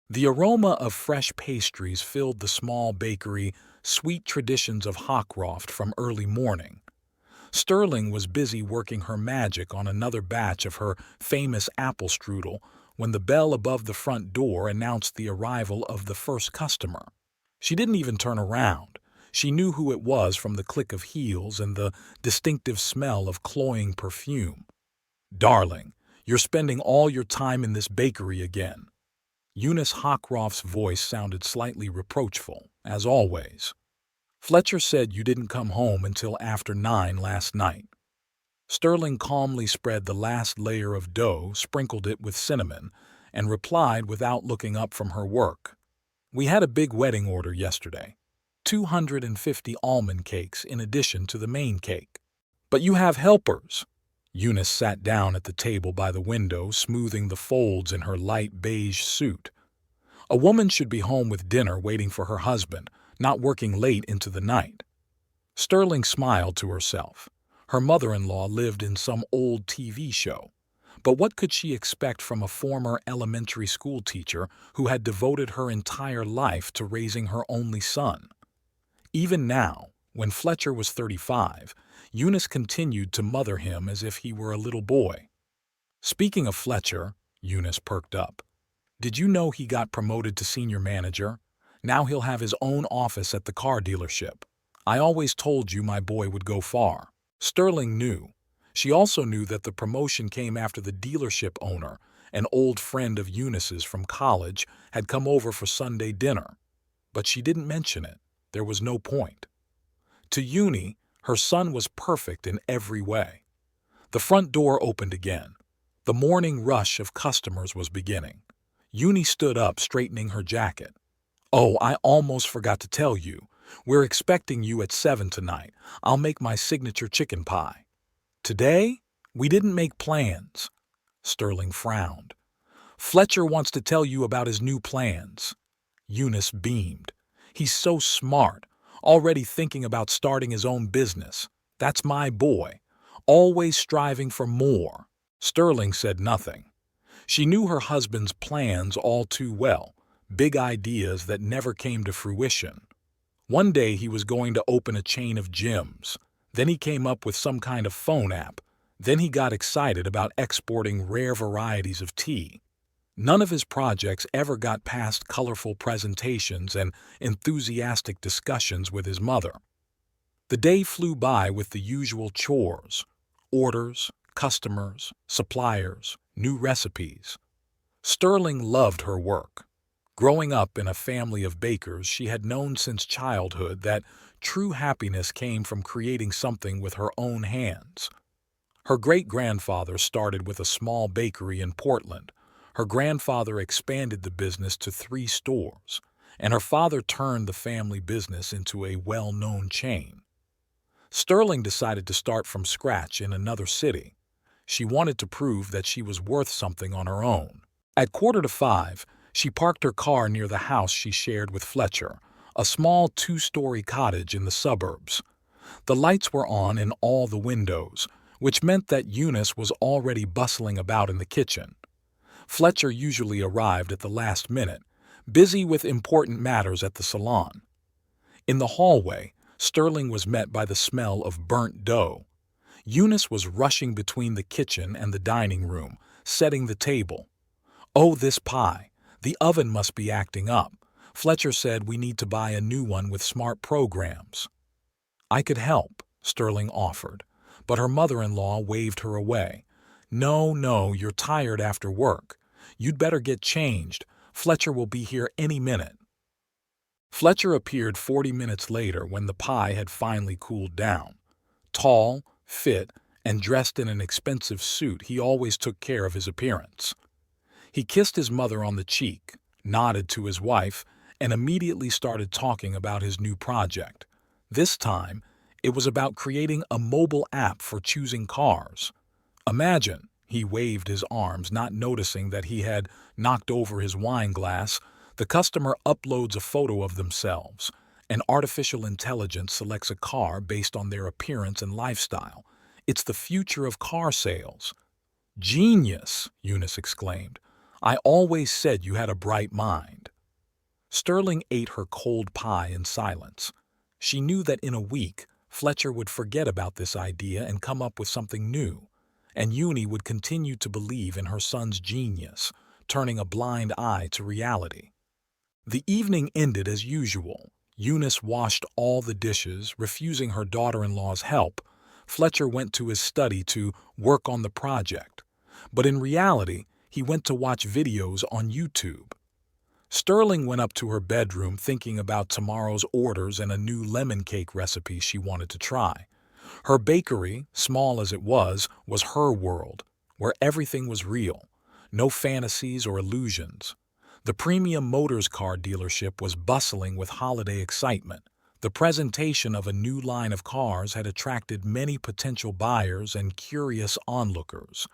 The aroma of fresh pastries filled the small bakery, sweet traditions of Hockroft from early morning. Sterling was busy working her magic on another batch of her famous apple strudel when the bell above the front door announced the arrival of the first customer. She didn't even turn around. She knew who it was from the click of heels and the distinctive smell of cloying perfume. "Darling, you're spending all your time in this bakery again." Eunice Hockroft's voice sounded slightly reproachful, as always. "Fletcher said you didn't come home until after 9 last night." Sterling calmly spread the last layer of dough, sprinkled it with cinnamon, and replied without looking up from her work. "We had a big wedding order yesterday. 250 almond cakes in addition to the main cake." "But you have helpers." Eunice sat down at the table by the window, smoothing the folds in her light beige suit. "A woman should be home with dinner waiting for her husband, not working late into the night." Sterling smiled to herself. Her mother-in-law lived in some old TV show. But what could she expect from a former elementary school teacher who had devoted her entire life to raising her only son? Even now, when Fletcher was 35, Eunice continued to mother him as if he were a little boy. "Speaking of Fletcher," Eunice perked up, "did you know he got promoted to senior manager? Now he'll have his own office at the car dealership. I always told you my boy would go far." Sterling knew. She also knew that the promotion came after the dealership owner, an old friend of Eunice's from college, had come over for Sunday dinner. But she didn't mention it. There was no point. To Uni, her son was perfect in every way. The front door opened again. The morning rush of customers was beginning. Uni stood up, straightening her jacket. "Oh, I almost forgot to tell you. We're expecting you at 7 tonight. I'll make my signature chicken pie." "Today? We didn't make plans." Sterling frowned. "Fletcher wants to tell you about his new plans." Eunice beamed. "He's so smart, already thinking about starting his own business. That's my boy, always striving for more." Sterling said nothing. She knew her husband's plans all too well, big ideas that never came to fruition. One day he was going to open a chain of gyms. Then he came up with some kind of phone app. Then he got excited about exporting rare varieties of tea. None of his projects ever got past colorful presentations and enthusiastic discussions with his mother. The day flew by with the usual chores: orders, customers, suppliers, new recipes. Sterling loved her work. Growing up in a family of bakers, she had known since childhood that true happiness came from creating something with her own hands. Her great-grandfather started with a small bakery in Portland. Her grandfather expanded the business to 3 stores, and her father turned the family business into a well-known chain. Sterling decided to start from scratch in another city. She wanted to prove that she was worth something on her own. At 4:45, she parked her car near the house she shared with Fletcher, a small 2-story cottage in the suburbs. The lights were on in all the windows, which meant that Eunice was already bustling about in the kitchen. Fletcher usually arrived at the last minute, busy with important matters at the salon. In the hallway, Sterling was met by the smell of burnt dough. Eunice was rushing between the kitchen and the dining room, setting the table. "Oh, this pie. The oven must be acting up. Fletcher said we need to buy a new one with smart programs." "I could help," Sterling offered, but her mother-in-law waved her away. No, you're tired after work. You'd better get changed. Fletcher will be here any minute." Fletcher appeared 40 minutes later when the pie had finally cooled down. Tall, fit, and dressed in an expensive suit, he always took care of his appearance. He kissed his mother on the cheek, nodded to his wife, and immediately started talking about his new project. This time, it was about creating a mobile app for choosing cars. "Imagine," he waved his arms, not noticing that he had knocked over his wine glass, "the customer uploads a photo of themselves, and artificial intelligence selects a car based on their appearance and lifestyle. It's the future of car sales." "Genius!" Eunice exclaimed. "I always said you had a bright mind." Sterling ate her cold pie in silence. She knew that in a week, Fletcher would forget about this idea and come up with something new, and Uni would continue to believe in her son's genius, turning a blind eye to reality. The evening ended as usual. Eunice washed all the dishes, refusing her daughter-in-law's help. Fletcher went to his study to work on the project. But in reality, he went to watch videos on YouTube. Sterling went up to her bedroom thinking about tomorrow's orders and a new lemon cake recipe she wanted to try. Her bakery, small as it was her world, where everything was real, no fantasies or illusions. The premium motors car dealership was bustling with holiday excitement. The presentation of a new line of cars had attracted many potential buyers and curious onlookers.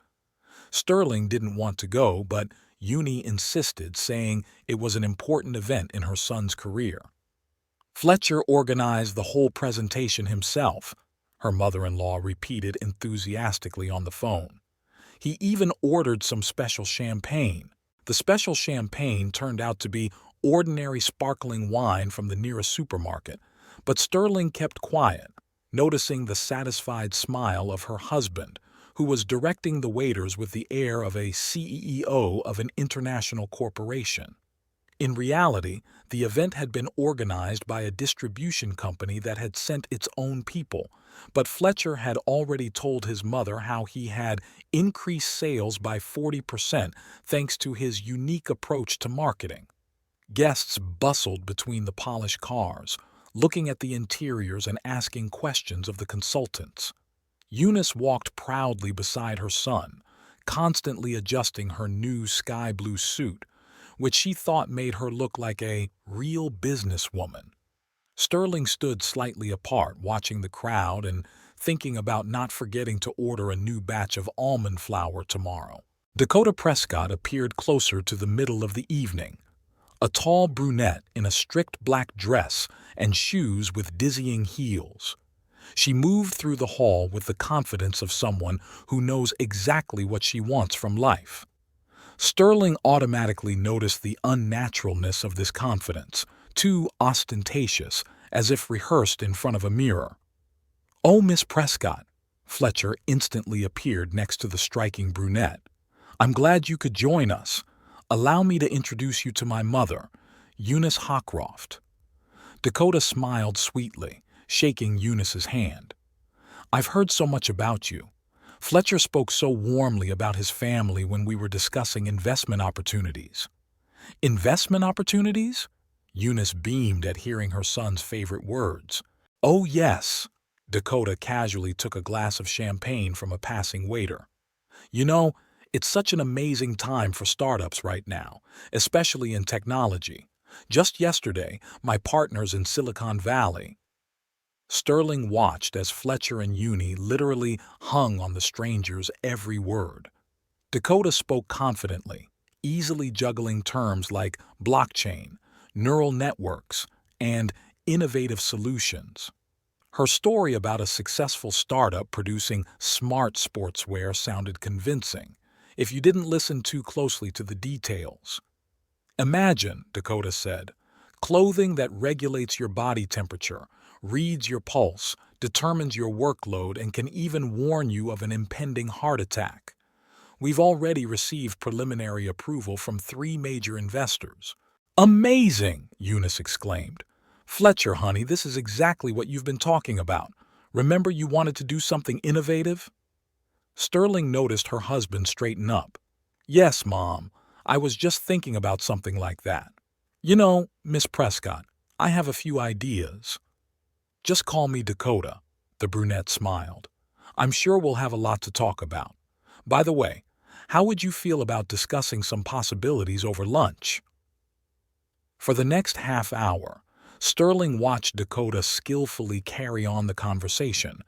Sterling didn't want to go, but Uni insisted, saying it was an important event in her son's career. Fletcher organized the whole presentation himself, her mother-in-law repeated enthusiastically on the phone. He even ordered some special champagne. The special champagne turned out to be ordinary sparkling wine from the nearest supermarket, but Sterling kept quiet, noticing the satisfied smile of her husband, who was directing the waiters with the air of a CEO of an international corporation. In reality, the event had been organized by a distribution company that had sent its own people, but Fletcher had already told his mother how he had increased sales by 40% thanks to his unique approach to marketing. Guests bustled between the polished cars, looking at the interiors and asking questions of the consultants. Eunice walked proudly beside her son, constantly adjusting her new sky blue suit, which she thought made her look like a real businesswoman. Sterling stood slightly apart, watching the crowd and thinking about not forgetting to order a new batch of almond flour tomorrow. Dakota Prescott appeared closer to the middle of the evening, a tall brunette in a strict black dress and shoes with dizzying heels. She moved through the hall with the confidence of someone who knows exactly what she wants from life. Sterling automatically noticed the unnaturalness of this confidence, too ostentatious, as if rehearsed in front of a mirror. "Oh, Miss Prescott," Fletcher instantly appeared next to the striking brunette. "I'm glad you could join us. Allow me to introduce you to my mother, Eunice Hockroft." Dakota smiled sweetly, shaking Eunice's hand. "I've heard so much about you. Fletcher spoke so warmly about his family when we were discussing investment opportunities." "Investment opportunities?" Eunice beamed at hearing her son's favorite words. "Oh, yes." Dakota casually took a glass of champagne from a passing waiter. "You know, it's such an amazing time for startups right now, especially in technology. Just yesterday, my partners in Silicon Valley—" Sterling watched as Fletcher and Uni literally hung on the stranger's every word. Dakota spoke confidently, easily juggling terms like blockchain, neural networks, and innovative solutions. Her story about a successful startup producing smart sportswear sounded convincing, if you didn't listen too closely to the details. "Imagine," Dakota said, "clothing that regulates your body temperature, reads your pulse, determines your workload, and can even warn you of an impending heart attack. We've already received preliminary approval from 3 major investors." "Amazing!" Eunice exclaimed. "Fletcher, honey, this is exactly what you've been talking about. Remember you wanted to do something innovative?" Sterling noticed her husband straighten up. "Yes, Mom. I was just thinking about something like that. You know, Miss Prescott, I have a few ideas." "Just call me Dakota," the brunette smiled. "I'm sure we'll have a lot to talk about. By the way, how would you feel about discussing some possibilities over lunch?" For the next half hour, Sterling watched Dakota skillfully carry on the conversation,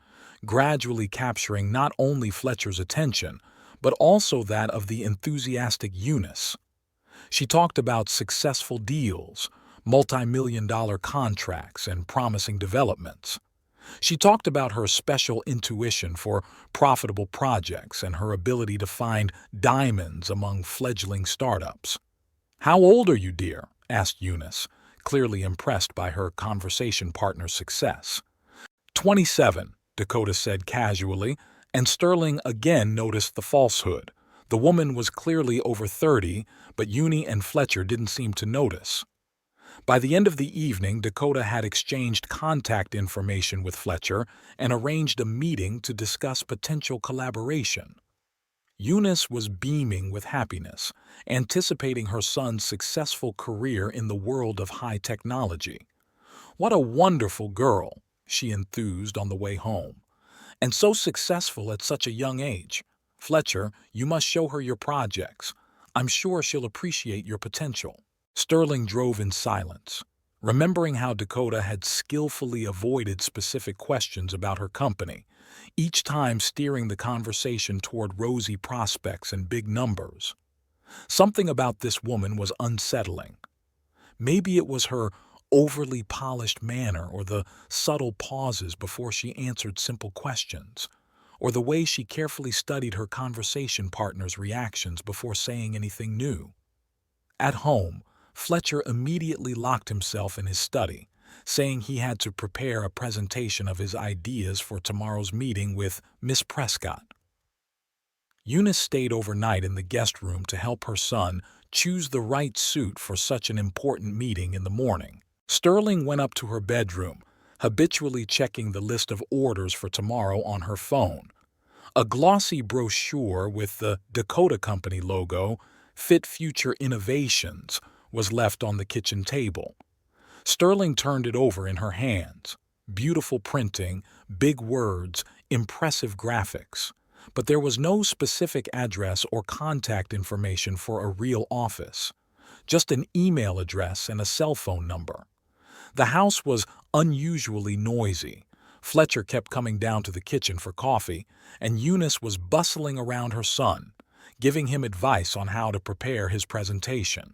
gradually capturing not only Fletcher's attention, but also that of the enthusiastic Eunice. She talked about successful deals, multi-million-dollar contracts, and promising developments. She talked about her special intuition for profitable projects and her ability to find diamonds among fledgling startups. "How old are you, dear?" asked Eunice, clearly impressed by her conversation partner's success. 27, Dakota said casually, and Sterling again noticed the falsehood. The woman was clearly over 30, but Uni and Fletcher didn't seem to notice. By the end of the evening, Dakota had exchanged contact information with Fletcher and arranged a meeting to discuss potential collaboration. Eunice was beaming with happiness, anticipating her son's successful career in the world of high technology. "What a wonderful girl," she enthused on the way home. "And so successful at such a young age. Fletcher, you must show her your projects. I'm sure she'll appreciate your potential." Sterling drove in silence, remembering how Dakota had skillfully avoided specific questions about her company, each time steering the conversation toward rosy prospects and big numbers. Something about this woman was unsettling. Maybe it was her overly polished manner or the subtle pauses before she answered simple questions, or the way she carefully studied her conversation partner's reactions before saying anything new. At home, Fletcher immediately locked himself in his study, saying he had to prepare a presentation of his ideas for tomorrow's meeting with Miss Prescott. Eunice stayed overnight in the guest room to help her son choose the right suit for such an important meeting in the morning. Sterling went up to her bedroom, habitually checking the list of orders for tomorrow on her phone. A glossy brochure with the Dakota Company logo, Fit Future Innovations, was left on the kitchen table. Sterling turned it over in her hands. Beautiful printing, big words, impressive graphics. But there was no specific address or contact information for a real office. Just an email address and a cell phone number. The house was unusually noisy. Fletcher kept coming down to the kitchen for coffee, and Eunice was bustling around her son, giving him advice on how to prepare his presentation.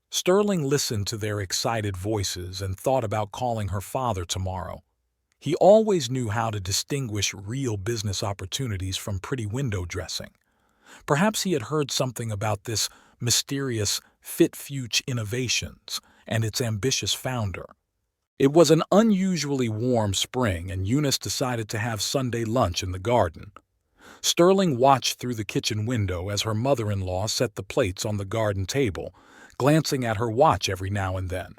Sterling listened to their excited voices and thought about calling her father tomorrow. He always knew how to distinguish real business opportunities from pretty window dressing. Perhaps he had heard something about this mysterious Fit Future Innovations and its ambitious founder. It was an unusually warm spring, and Eunice decided to have Sunday lunch in the garden. Sterling watched through the kitchen window as her mother-in-law set the plates on the garden table, glancing at her watch every now and then.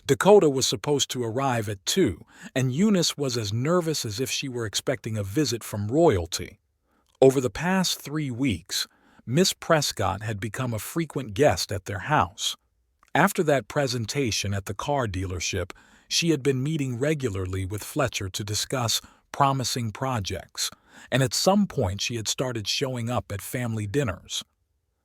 Dakota was supposed to arrive at 2, and Eunice was as nervous as if she were expecting a visit from royalty. Over the past 3 weeks, Miss Prescott had become a frequent guest at their house. After that presentation at the car dealership, she had been meeting regularly with Fletcher to discuss promising projects, and at some point she had started showing up at family dinners.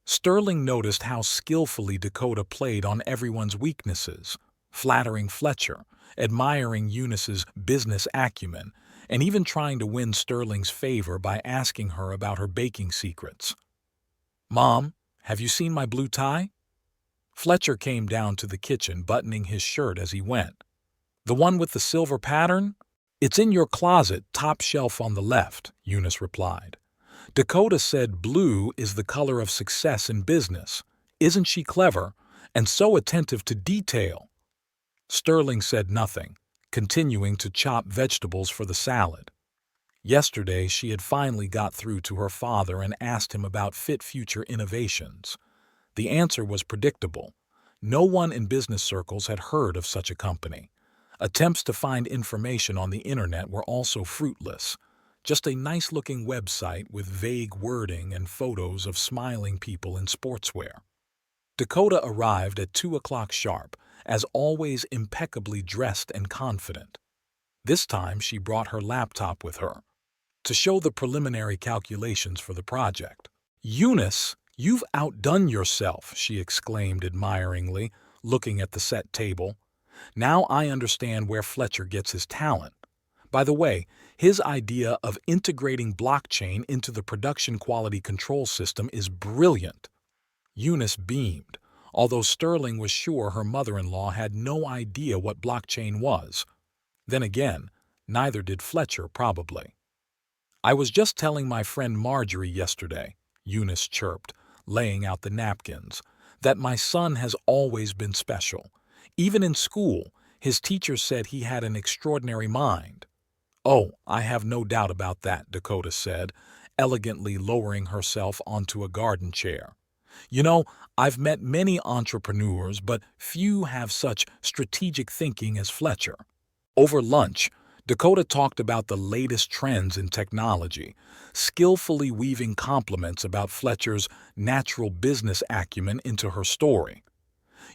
Sterling noticed how skillfully Dakota played on everyone's weaknesses, flattering Fletcher, admiring Eunice's business acumen, and even trying to win Sterling's favor by asking her about her baking secrets. "Mom, have you seen my blue tie?" Fletcher came down to the kitchen, buttoning his shirt as he went. "The one with the silver pattern? It's in your closet, top shelf on the left," Eunice replied. "Dakota said blue is the color of success in business. Isn't she clever? And so attentive to detail." Sterling said nothing, continuing to chop vegetables for the salad. Yesterday, she had finally got through to her father and asked him about Fit Future Innovations. The answer was predictable. No one in business circles had heard of such a company. Attempts to find information on the internet were also fruitless. Just a nice-looking website with vague wording and photos of smiling people in sportswear. Dakota arrived at 2 o'clock sharp, as always impeccably dressed and confident. This time she brought her laptop with her to show the preliminary calculations for the project. "Eunice, you've outdone yourself," she exclaimed admiringly, looking at the set table. "Now I understand where Fletcher gets his talent. By the way, his idea of integrating blockchain into the production quality control system is brilliant." Eunice beamed, although Sterling was sure her mother-in-law had no idea what blockchain was. Then again, neither did Fletcher, probably. "I was just telling my friend Marjorie yesterday," Eunice chirped, laying out the napkins, "that my son has always been special. Even in school, his teachers said he had an extraordinary mind. Oh, I have no doubt about that, Dakota said, elegantly lowering herself onto a garden chair. You know, I've met many entrepreneurs, but few have such strategic thinking as Fletcher. Over lunch, Dakota talked about the latest trends in technology, skillfully weaving compliments about Fletcher's natural business acumen into her story.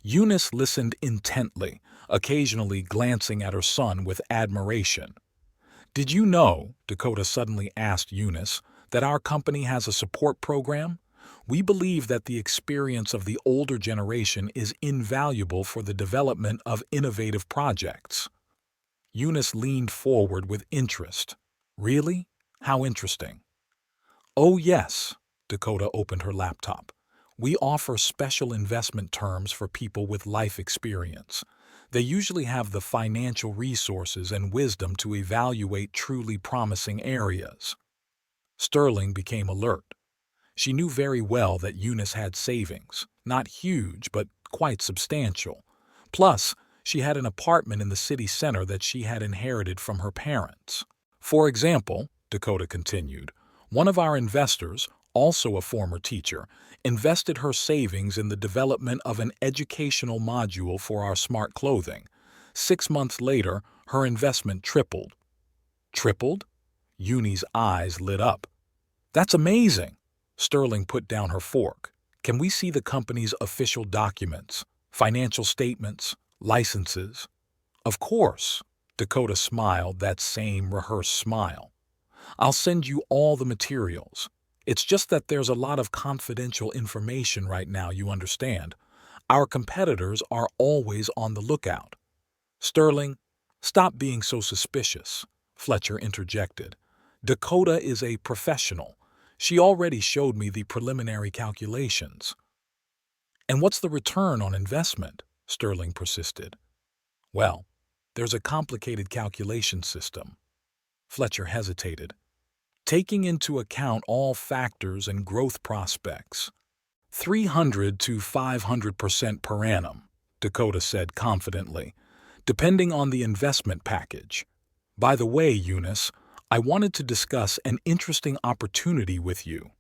Eunice listened intently, occasionally glancing at her son with admiration. "Did you know," Dakota suddenly asked Eunice, "that our company has a support program? We believe that the experience of the older generation is invaluable for the development of innovative projects." Eunice leaned forward with interest. "Really? How interesting." "Oh, yes." Dakota opened her laptop. "We offer special investment terms for people with life experience. They usually have the financial resources and wisdom to evaluate truly promising areas." Sterling became alert. She knew very well that Eunice had savings, not huge, but quite substantial. Plus, she had an apartment in the city center that she had inherited from her parents. "For example," Dakota continued, "one of our investors, also a former teacher, invested her savings in the development of an educational module for our smart clothing. 6 months later, her investment tripled." "Tripled?" Uni's eyes lit up. "That's amazing." Sterling put down her fork. "Can we see the company's official documents, financial statements, licenses?" "Of course." Dakota smiled that same rehearsed smile. "I'll send you all the materials. It's just that there's a lot of confidential information right now, you understand. Our competitors are always on the lookout." "Sterling, stop being so suspicious," Fletcher interjected. "Dakota is a professional. She already showed me the preliminary calculations." "And what's the return on investment?" Sterling persisted. "Well, there's a complicated calculation system." Fletcher hesitated. "Taking into account all factors and growth prospects. 300 to 500% per annum," Dakota said confidently, "depending on the investment package. By the way, Eunice, I wanted to discuss an interesting opportunity with you."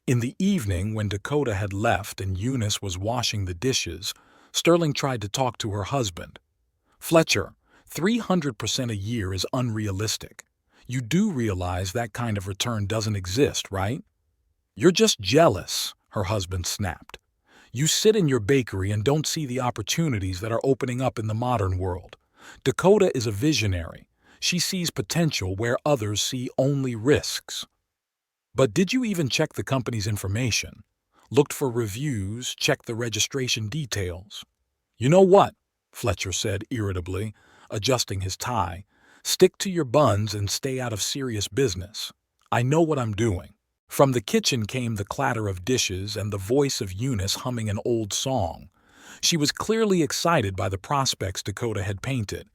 In the evening, when Dakota had left and Eunice was washing the dishes, Sterling tried to talk to her husband. "Fletcher, 300% a year is unrealistic. You do realize that kind of return doesn't exist, right?" "You're just jealous," her husband snapped. "You sit in your bakery and don't see the opportunities that are opening up in the modern world. Dakota is a visionary. She sees potential where others see only risks." "But did you even check the company's information? Looked for reviews, checked the registration details?" "You know what?" Fletcher said irritably, adjusting his tie. "Stick to your buns and stay out of serious business. I know what I'm doing." From the kitchen came the clatter of dishes and the voice of Eunice humming an old song. She was clearly excited by the prospects Dakota had painted.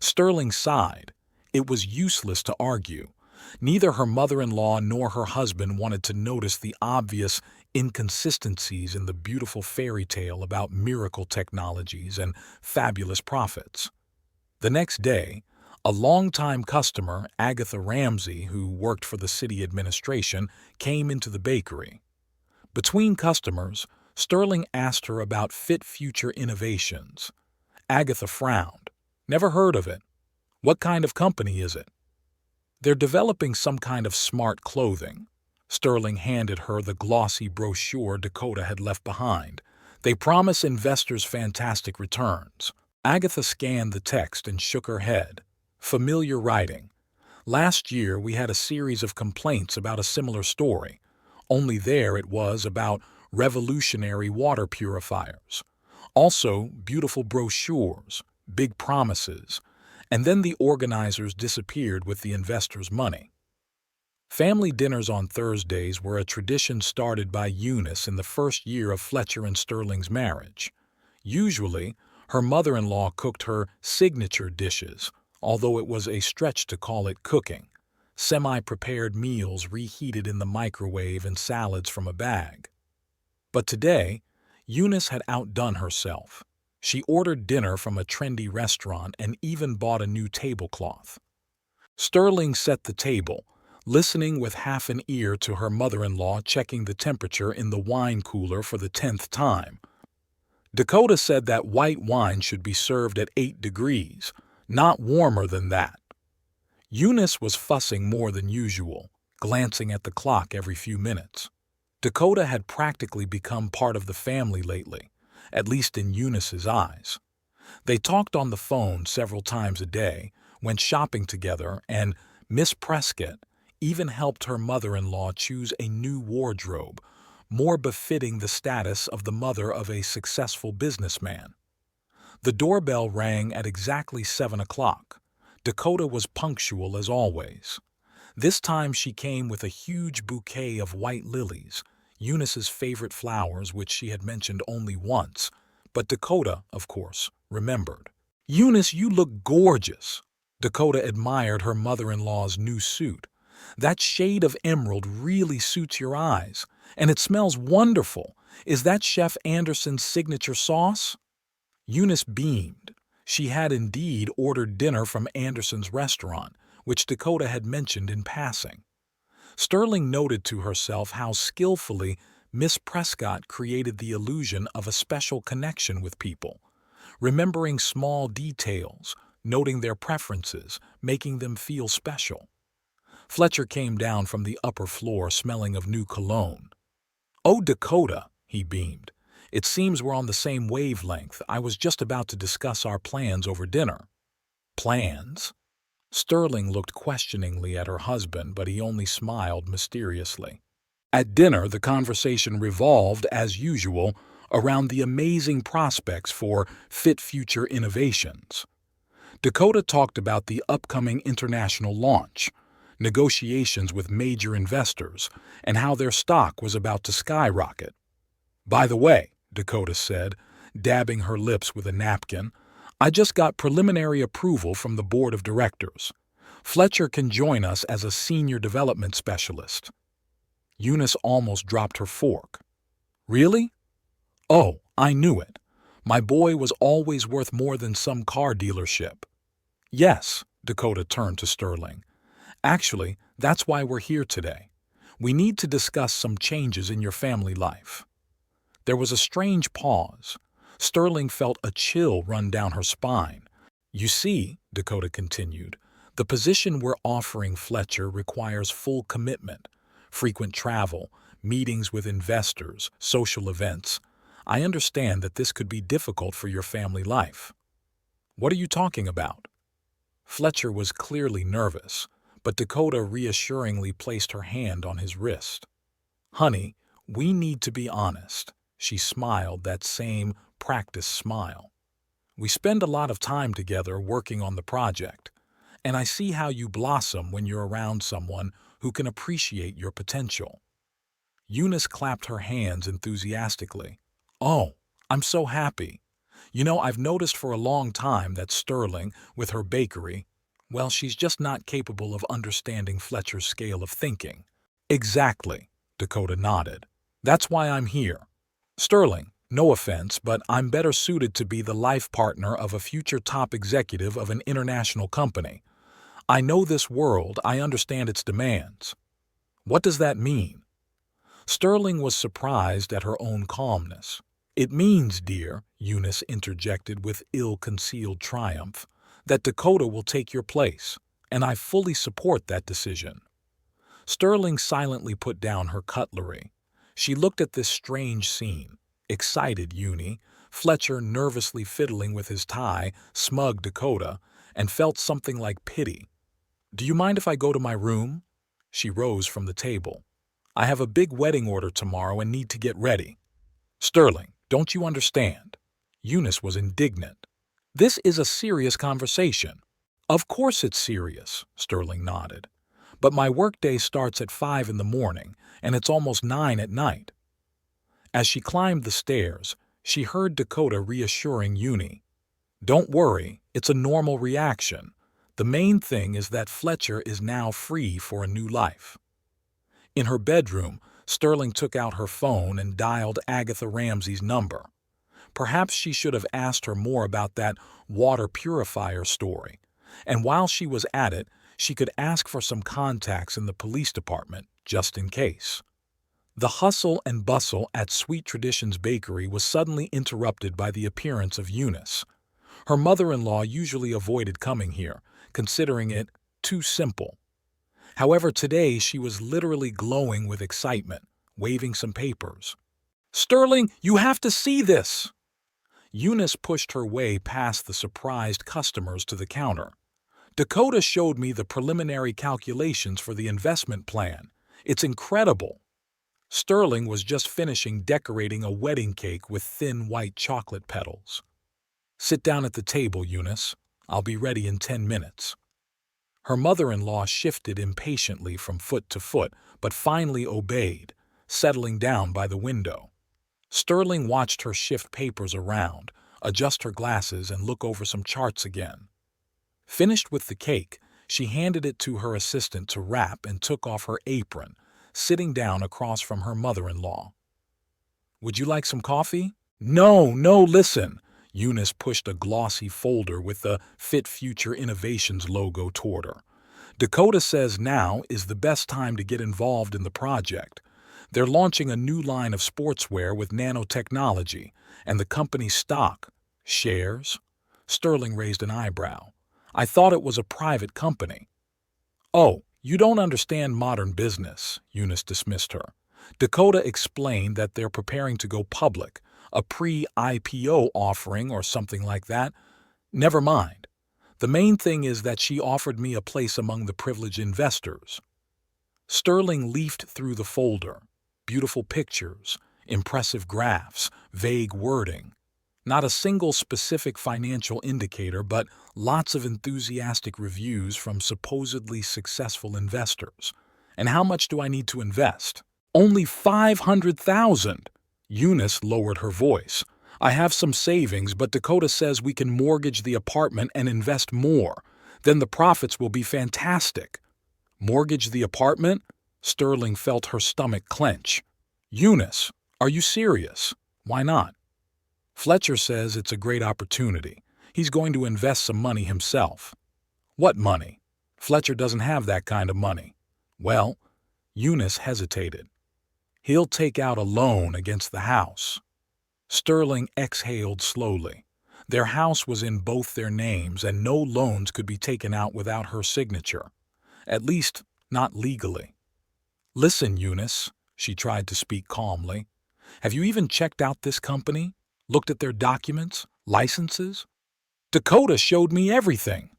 Sterling sighed. It was useless to argue. Neither her mother-in-law nor her husband wanted to notice the obvious inconsistencies in the beautiful fairy tale about miracle technologies and fabulous profits. The next day, a longtime customer, Agatha Ramsey, who worked for the city administration, came into the bakery. Between customers, Sterling asked her about Fit Future Innovations. Agatha frowned. "Never heard of it. What kind of company is it?" "They're developing some kind of smart clothing." Sterling handed her the glossy brochure Dakota had left behind. "They promise investors fantastic returns." Agatha scanned the text and shook her head. Familiar writing. "Last year we had a series of complaints about a similar story. Only there it was about revolutionary water purifiers. Also beautiful brochures, big promises. And then the organizers disappeared with the investors' money." Family dinners on Thursdays were a tradition started by Eunice in the first year of Fletcher and Sterling's marriage. Usually, her mother-in-law cooked her signature dishes, although it was a stretch to call it cooking. Semi-prepared meals reheated in the microwave and salads from a bag. But today, Eunice had outdone herself. She ordered dinner from a trendy restaurant and even bought a new tablecloth. Sterling set the table, listening with half an ear to her mother-in-law checking the temperature in the wine cooler for the 10th time. Dakota said that white wine should be served at 8 degrees, not warmer than that. Eunice was fussing more than usual, glancing at the clock every few minutes. Dakota had practically become part of the family lately, at least in Eunice's eyes. They talked on the phone several times a day, went shopping together, and Miss Prescott even helped her mother-in-law choose a new wardrobe, more befitting the status of the mother of a successful businessman. The doorbell rang at exactly 7 o'clock. Dakota was punctual as always. This time she came with a huge bouquet of white lilies, Eunice's favorite flowers, which she had mentioned only once, but Dakota, of course, remembered. "Eunice, you look gorgeous." Dakota admired her mother-in-law's new suit. "That shade of emerald really suits your eyes, and it smells wonderful. Is that Chef Anderson's signature sauce?" Eunice beamed. She had indeed ordered dinner from Anderson's restaurant, which Dakota had mentioned in passing. Sterling noted to herself how skillfully Miss Prescott created the illusion of a special connection with people, remembering small details, noting their preferences, making them feel special. Fletcher came down from the upper floor smelling of new cologne. "Oh, Dakota," he beamed. "It seems we're on the same wavelength. I was just about to discuss our plans over dinner." "Plans?" Sterling looked questioningly at her husband, but he only smiled mysteriously. At dinner, the conversation revolved, as usual, around the amazing prospects for fit future innovations. Dakota talked about the upcoming international launch, negotiations with major investors, and how their stock was about to skyrocket. "By the way," Dakota said, dabbing her lips with a napkin, "I just got preliminary approval from the board of directors. Fletcher can join us as a senior development specialist." Eunice almost dropped her fork. "Really? Oh, I knew it. My boy was always worth more than some car dealership." "Yes," Dakota turned to Sterling. "Actually, that's why we're here today. We need to discuss some changes in your family life." There was a strange pause. Sterling felt a chill run down her spine. "You see," Dakota continued, "the position we're offering Fletcher requires full commitment, frequent travel, meetings with investors, social events. I understand that this could be difficult for your family life." "What are you talking about?" Fletcher was clearly nervous, but Dakota reassuringly placed her hand on his wrist. "Honey, we need to be honest." She smiled, that same practiced smile. "We spend a lot of time together working on the project, and I see how you blossom when you're around someone who can appreciate your potential." Eunice clapped her hands enthusiastically. "Oh, I'm so happy. You know, I've noticed for a long time that Sterling, with her bakery, well, she's just not capable of understanding Fletcher's scale of thinking." "Exactly," Dakota nodded. "That's why I'm here. Sterling, no offense, but I'm better suited to be the life partner of a future top executive of an international company. I know this world, I understand its demands." "What does that mean?" Sterling was surprised at her own calmness. "It means, dear," Eunice interjected with ill-concealed triumph, "that Dakota will take your place, and I fully support that decision." Sterling silently put down her cutlery. She looked at this strange scene. Excited Eunie, Fletcher nervously fiddling with his tie, smug Dakota, and felt something like pity. "Do you mind if I go to my room?" She rose from the table. "I have a big wedding order tomorrow and need to get ready." "Sterling, don't you understand?" Eunice was indignant. "This is a serious conversation." "Of course it's serious," Sterling nodded. "But my workday starts at 5 in the morning, and it's almost 9 at night." As she climbed the stairs, she heard Dakota reassuring Eunie. "Don't worry, it's a normal reaction. The main thing is that Fletcher is now free for a new life." In her bedroom, Sterling took out her phone and dialed Agatha Ramsey's number. Perhaps she should have asked her more about that water purifier story. And while she was at it, she could ask for some contacts in the police department, just in case. The hustle and bustle at Sweet Traditions Bakery was suddenly interrupted by the appearance of Eunice. Her mother-in-law usually avoided coming here, considering it too simple. However, today she was literally glowing with excitement, waving some papers. "Sterling, you have to see this!" Eunice pushed her way past the surprised customers to the counter. "Dakota showed me the preliminary calculations for the investment plan. It's incredible." Sterling was just finishing decorating a wedding cake with thin white chocolate petals. "Sit down at the table, Eunice. I'll be ready in 10 minutes. Her mother-in-law shifted impatiently from foot to foot, but finally obeyed, settling down by the window. Sterling watched her shift papers around, adjust her glasses, and look over some charts again. Finished with the cake, she handed it to her assistant to wrap and took off her apron, sitting down across from her mother-in-law. "Would you like some coffee?" "No, listen." Eunice pushed a glossy folder with the Fit Future Innovations logo toward her. "Dakota says now is the best time to get involved in the project. They're launching a new line of sportswear with nanotechnology, and the company's stock, shares?" Sterling raised an eyebrow. "I thought it was a private company." "Oh, you don't understand modern business," Eunice dismissed her. "Dakota explained that they're preparing to go public, a pre-IPO offering or something like that. Never mind. The main thing is that she offered me a place among the privileged investors." Sterling leafed through the folder. Beautiful pictures, impressive graphs, vague wording. Not a single specific financial indicator, but lots of enthusiastic reviews from supposedly successful investors. "And how much do I need to invest?" "Only 500,000. Eunice lowered her voice. "I have some savings, but Dakota says we can mortgage the apartment and invest more. Then the profits will be fantastic." "Mortgage the apartment?" Sterling felt her stomach clench. "Eunice, are you serious? Why not?" "Fletcher says it's a great opportunity. He's going to invest some money himself." "What money? Fletcher doesn't have that kind of money." "Well," Eunice hesitated, "he'll take out a loan against the house." Sterling exhaled slowly. Their house was in both their names, and no loans could be taken out without her signature. At least, not legally. "Listen, Eunice," she tried to speak calmly. "Have you even checked out this company? Looked at their documents, licenses?" "Dakota showed me everything."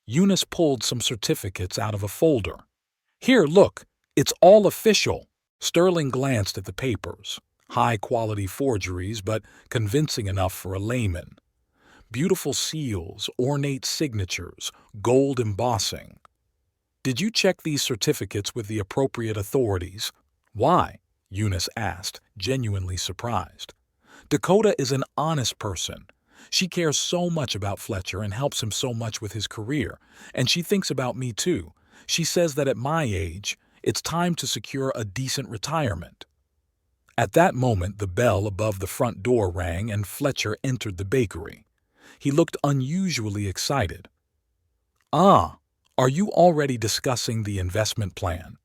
Eunice pulled some certificates out of a folder. "Here, look, it's all official." Sterling glanced at the papers. High-quality forgeries, but convincing enough for a layman. Beautiful seals, ornate signatures, gold embossing. "Did you check these certificates with the appropriate authorities?" "Why?" Eunice asked, genuinely surprised. "Dakota is an honest person. She cares so much about Fletcher and helps him so much with his career, and she thinks about me too. She says that at my age, it's time to secure a decent retirement." At that moment, the bell above the front door rang and Fletcher entered the bakery. He looked unusually excited. "Ah, are you already discussing the investment plan?"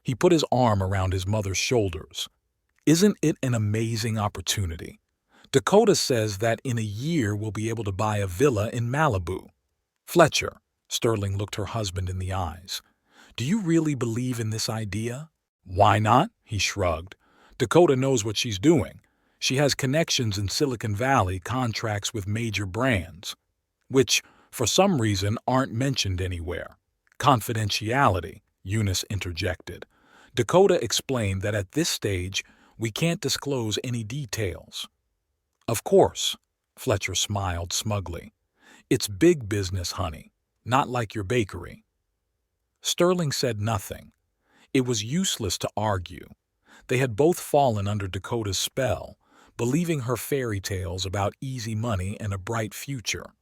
He put his arm around his mother's shoulders. "Isn't it an amazing opportunity? Dakota says that in a year we'll be able to buy a villa in Malibu." "Fletcher," Sterling looked her husband in the eyes, "do you really believe in this idea?" "Why not?" he shrugged. "Dakota knows what she's doing. She has connections in Silicon Valley, contracts with major brands, which, for some reason, aren't mentioned anywhere." "Confidentiality," Eunice interjected. Dakota explained that at this stage, we can't disclose any details. "Of course," Fletcher smiled smugly. "It's big business, honey, not like your bakery." Sterling said nothing. It was useless to argue. They had both fallen under Dakota's spell, believing her fairy tales about easy money and a bright future.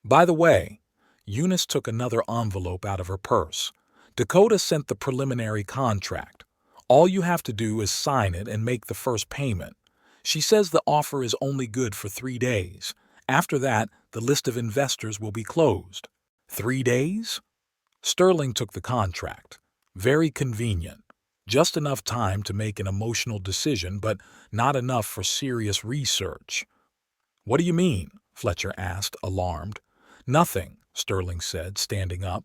"By the way," Eunice took another envelope out of her purse. "Dakota sent the preliminary contract. All you have to do is sign it and make the first payment. She says the offer is only good for 3 days. After that, the list of investors will be closed. 3 days? Sterling took the contract. Very convenient. Just enough time to make an emotional decision, but not enough for serious research. What do you mean? Fletcher asked, alarmed. Nothing, Sterling said, standing up.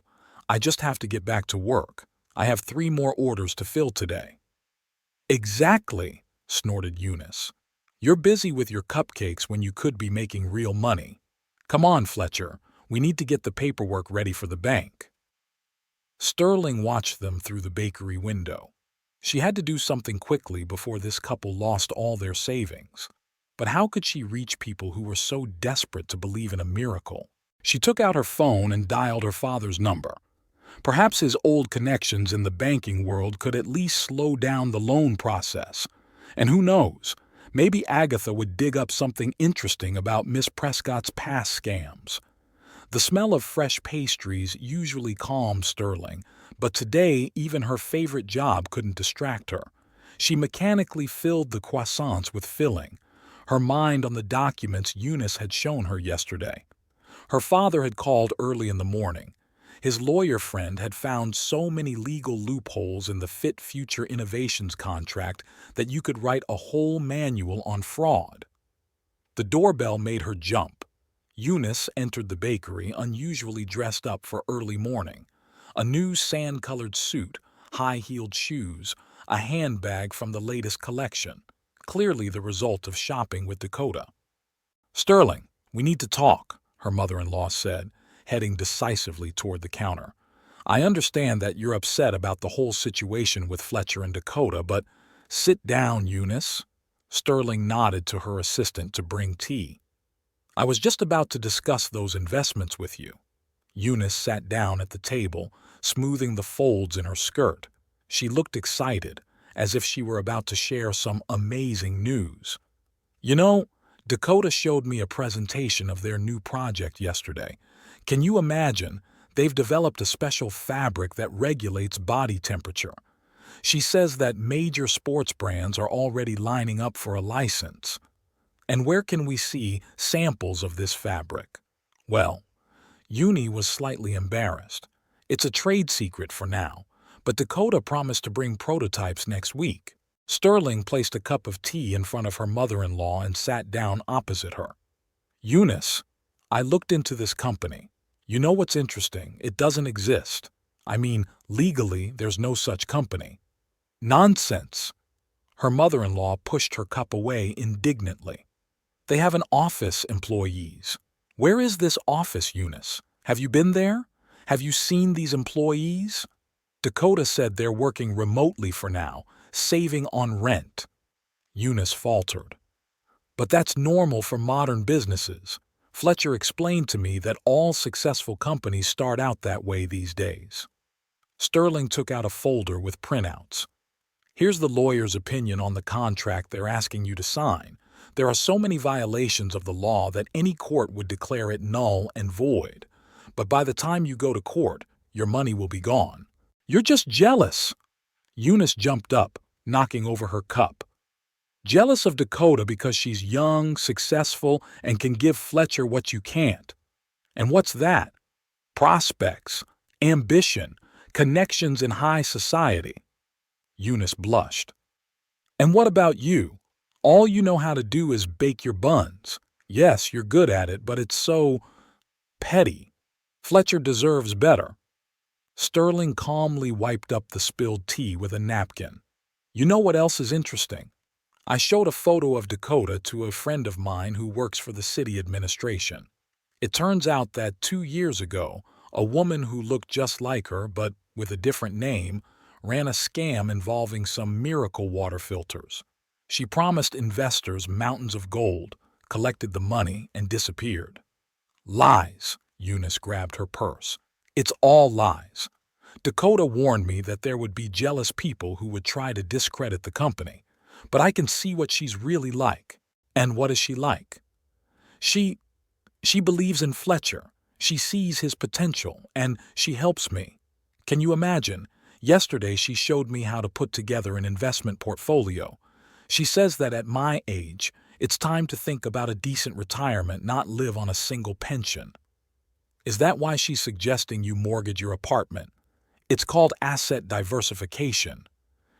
I just have to get back to work. I have 3 more orders to fill today. Exactly, snorted Eunice. You're busy with your cupcakes when you could be making real money. Come on, Fletcher. We need to get the paperwork ready for the bank. Sterling watched them through the bakery window. She had to do something quickly before this couple lost all their savings. But how could she reach people who were so desperate to believe in a miracle? She took out her phone and dialed her father's number. Perhaps his old connections in the banking world could at least slow down the loan process. And who knows, maybe Agatha would dig up something interesting about Miss Prescott's past scams. The smell of fresh pastries usually calmed Sterling, but today even her favorite job couldn't distract her. She mechanically filled the croissants with filling, her mind on the documents Eunice had shown her yesterday. Her father had called early in the morning. His lawyer friend had found so many legal loopholes in the Fit Future Innovations contract that you could write a whole manual on fraud. The doorbell made her jump. Eunice entered the bakery unusually dressed up for early morning. A new sand-colored suit, high-heeled shoes, a handbag from the latest collection, clearly the result of shopping with Dakota. "Sterling, we need to talk," her mother-in-law said, heading decisively toward the counter. "I understand that you're upset about the whole situation with Fletcher and Dakota, but sit down, Eunice." Sterling nodded to her assistant to bring tea. "I was just about to discuss those investments with you." Eunice sat down at the table, smoothing the folds in her skirt. She looked excited, as if she were about to share some amazing news. "You know, Dakota showed me a presentation of their new project yesterday. Can you imagine? They've developed a special fabric that regulates body temperature. She says that major sports brands are already lining up for a license. And where can we see samples of this fabric?" Well, Uni was slightly embarrassed. It's a trade secret for now, but Dakota promised to bring prototypes next week. Sterling placed a cup of tea in front of her mother-in-law and sat down opposite her. "Eunice, I looked into this company. You know what's interesting? It doesn't exist. I mean, legally, there's no such company." "Nonsense!" Her mother-in-law pushed her cup away indignantly. "They have an office, employees. Where is this office, Eunice? Have you been there? Have you seen these employees?" Dakota said they're working remotely for now, saving on rent. Eunice faltered. "But that's normal for modern businesses. Fletcher explained to me that all successful companies start out that way these days." Sterling took out a folder with printouts. "Here's the lawyer's opinion on the contract they're asking you to sign. There are so many violations of the law that any court would declare it null and void. But by the time you go to court, your money will be gone." "You're just jealous." Eunice jumped up, knocking over her cup. "Jealous of Dakota because she's young, successful, and can give Fletcher what you can't. And what's that? Prospects, ambition, connections in high society." Eunice blushed. "And what about you? All you know how to do is bake your buns. Yes, you're good at it, but it's so petty. Fletcher deserves better." Sterling calmly wiped up the spilled tea with a napkin. "You know what else is interesting? I showed a photo of Dakota to a friend of mine who works for the city administration. It turns out that 2 years ago, a woman who looked just like her but with a different name ran a scam involving some miracle water filters. She promised investors mountains of gold, collected the money, and disappeared." "Lies." Eunice grabbed her purse. "It's all lies. Dakota warned me that there would be jealous people who would try to discredit the company, but I can see what she's really like." "And what is she like?" She believes in Fletcher. She sees his potential, and she helps me. Can you imagine? Yesterday she showed me how to put together an investment portfolio. She says that at my age, it's time to think about a decent retirement, not live on a single pension. Is that why she's suggesting you mortgage your apartment? It's called asset diversification.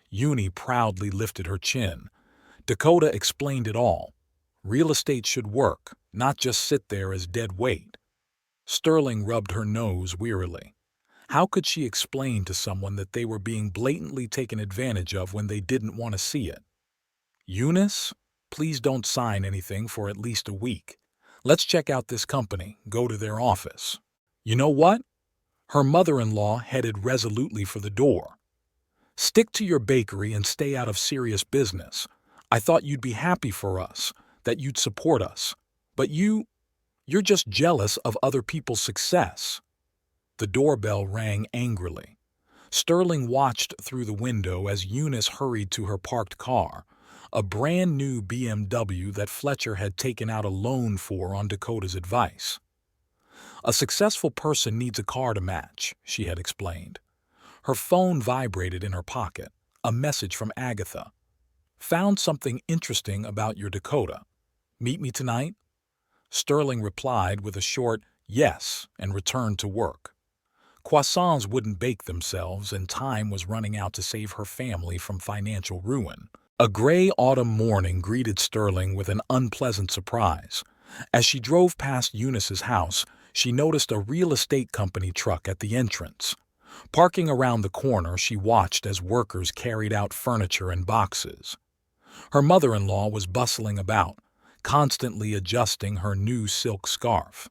Uni proudly lifted her chin. Dakota explained it all. Real estate should work, not just sit there as dead weight. Sterling rubbed her nose wearily. How could she explain to someone that they were being blatantly taken advantage of when they didn't want to see it? Eunice, please don't sign anything for at least a week. Let's check out this company, go to their office. You know what? Her mother-in-law headed resolutely for the door. Stick to your bakery and stay out of serious business. I thought you'd be happy for us, that you'd support us. But you're just jealous of other people's success. The doorbell rang angrily. Sterling watched through the window as Eunice hurried to her parked car, a brand new BMW that Fletcher had taken out a loan for on Dakota's advice. A successful person needs a car to match, she had explained. Her phone vibrated in her pocket, a message from Agatha. Found something interesting about your Dakota. Meet me tonight? Sterling replied with a short yes and returned to work. Croissants wouldn't bake themselves, and time was running out to save her family from financial ruin. A gray autumn morning greeted Sterling with an unpleasant surprise. As she drove past Eunice's house, she noticed a real estate company truck at the entrance. Parking around the corner, she watched as workers carried out furniture and boxes. Her mother-in-law was bustling about, constantly adjusting her new silk scarf.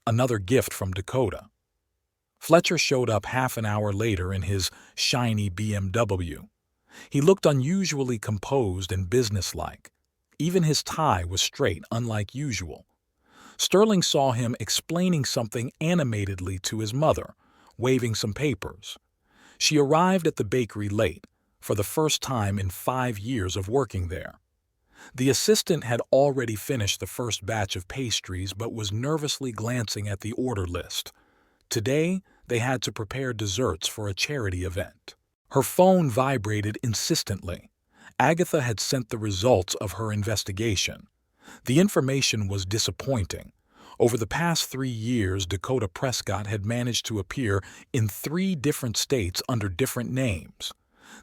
Another gift from Dakota. Fletcher showed up half an hour later in his shiny BMW. He looked unusually composed and businesslike. Even his tie was straight, unlike usual. Sterling saw him explaining something animatedly to his mother, waving some papers. She arrived at the bakery late, for the first time in 5 years of working there. The assistant had already finished the first batch of pastries but was nervously glancing at the order list. Today, they had to prepare desserts for a charity event. Her phone vibrated insistently. Agatha had sent the results of her investigation. The information was disappointing. Over the past 3 years, Dakota Prescott had managed to appear in 3 different states under different names.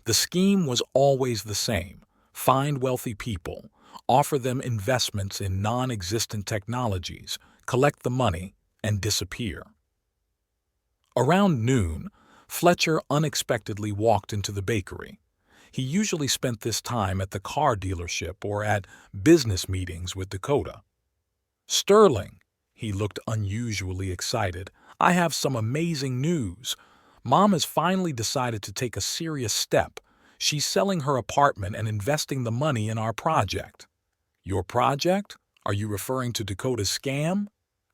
The scheme was always the same: find wealthy people, offer them investments in non-existent technologies, collect the money, and disappear. Around noon, Fletcher unexpectedly walked into the bakery. He usually spent this time at the car dealership or at business meetings with Dakota. Sterling, he looked unusually excited, I have some amazing news. Mom has finally decided to take a serious step. She's selling her apartment and investing the money in our project. Your project? Are you referring to Dakota's scam?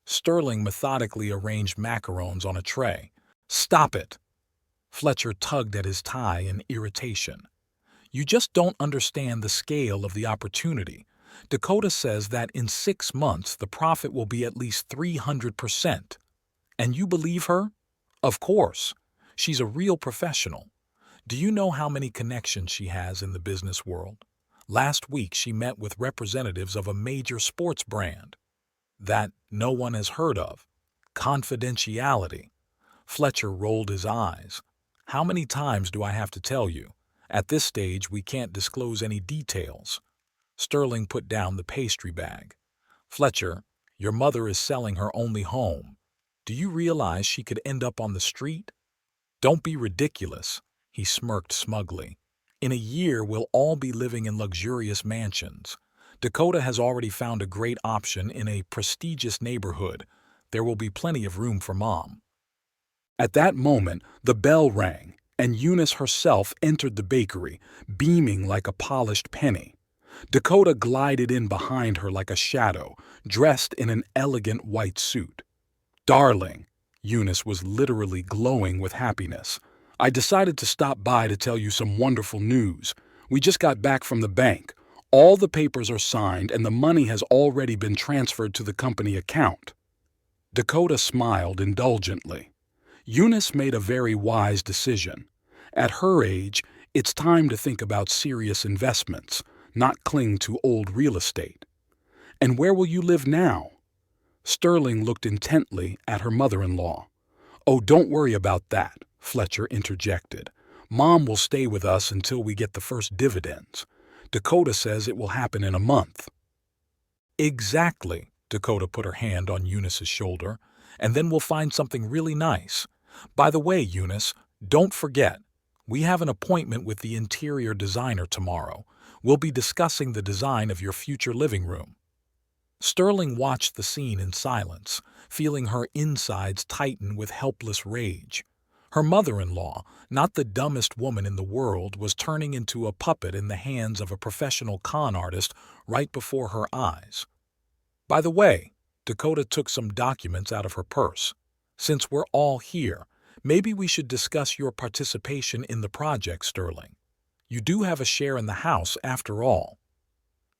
Sterling methodically arranged macarons on a tray. Stop it! Fletcher tugged at his tie in irritation. You just don't understand the scale of the opportunity. Dakota says that in 6 months the profit will be at least 300%. And you believe her? Of course. She's a real professional. Do you know how many connections she has in the business world? Last week she met with representatives of a major sports brand that no one has heard of. Confidentiality. Fletcher rolled his eyes. How many times do I have to tell you? At this stage, we can't disclose any details. Sterling put down the pastry bag. Fletcher, your mother is selling her only home. Do you realize she could end up on the street? Don't be ridiculous, he smirked smugly. In a year, we'll all be living in luxurious mansions. Dakota has already found a great option in a prestigious neighborhood. There will be plenty of room for Mom. At that moment, the bell rang, and Eunice herself entered the bakery, beaming like a polished penny. Dakota glided in behind her like a shadow, dressed in an elegant white suit. Darling, Eunice was literally glowing with happiness. I decided to stop by to tell you some wonderful news. We just got back from the bank. All the papers are signed and the money has already been transferred to the company account. Dakota smiled indulgently. Eunice made a very wise decision. At her age, it's time to think about serious investments, not cling to old real estate. And where will you live now? Sterling looked intently at her mother-in-law. Oh, don't worry about that, Fletcher interjected. Mom will stay with us until we get the first dividends. Dakota says it will happen in a month. Exactly, Dakota put her hand on Eunice's shoulder, and then we'll find something really nice. By the way, Eunice, don't forget, we have an appointment with the interior designer tomorrow. We'll be discussing the design of your future living room. Sterling watched the scene in silence, feeling her insides tighten with helpless rage. Her mother-in-law, not the dumbest woman in the world, was turning into a puppet in the hands of a professional con artist right before her eyes. By the way, Dakota took some documents out of her purse. Since we're all here, maybe we should discuss your participation in the project, Sterling. You do have a share in the house, after all.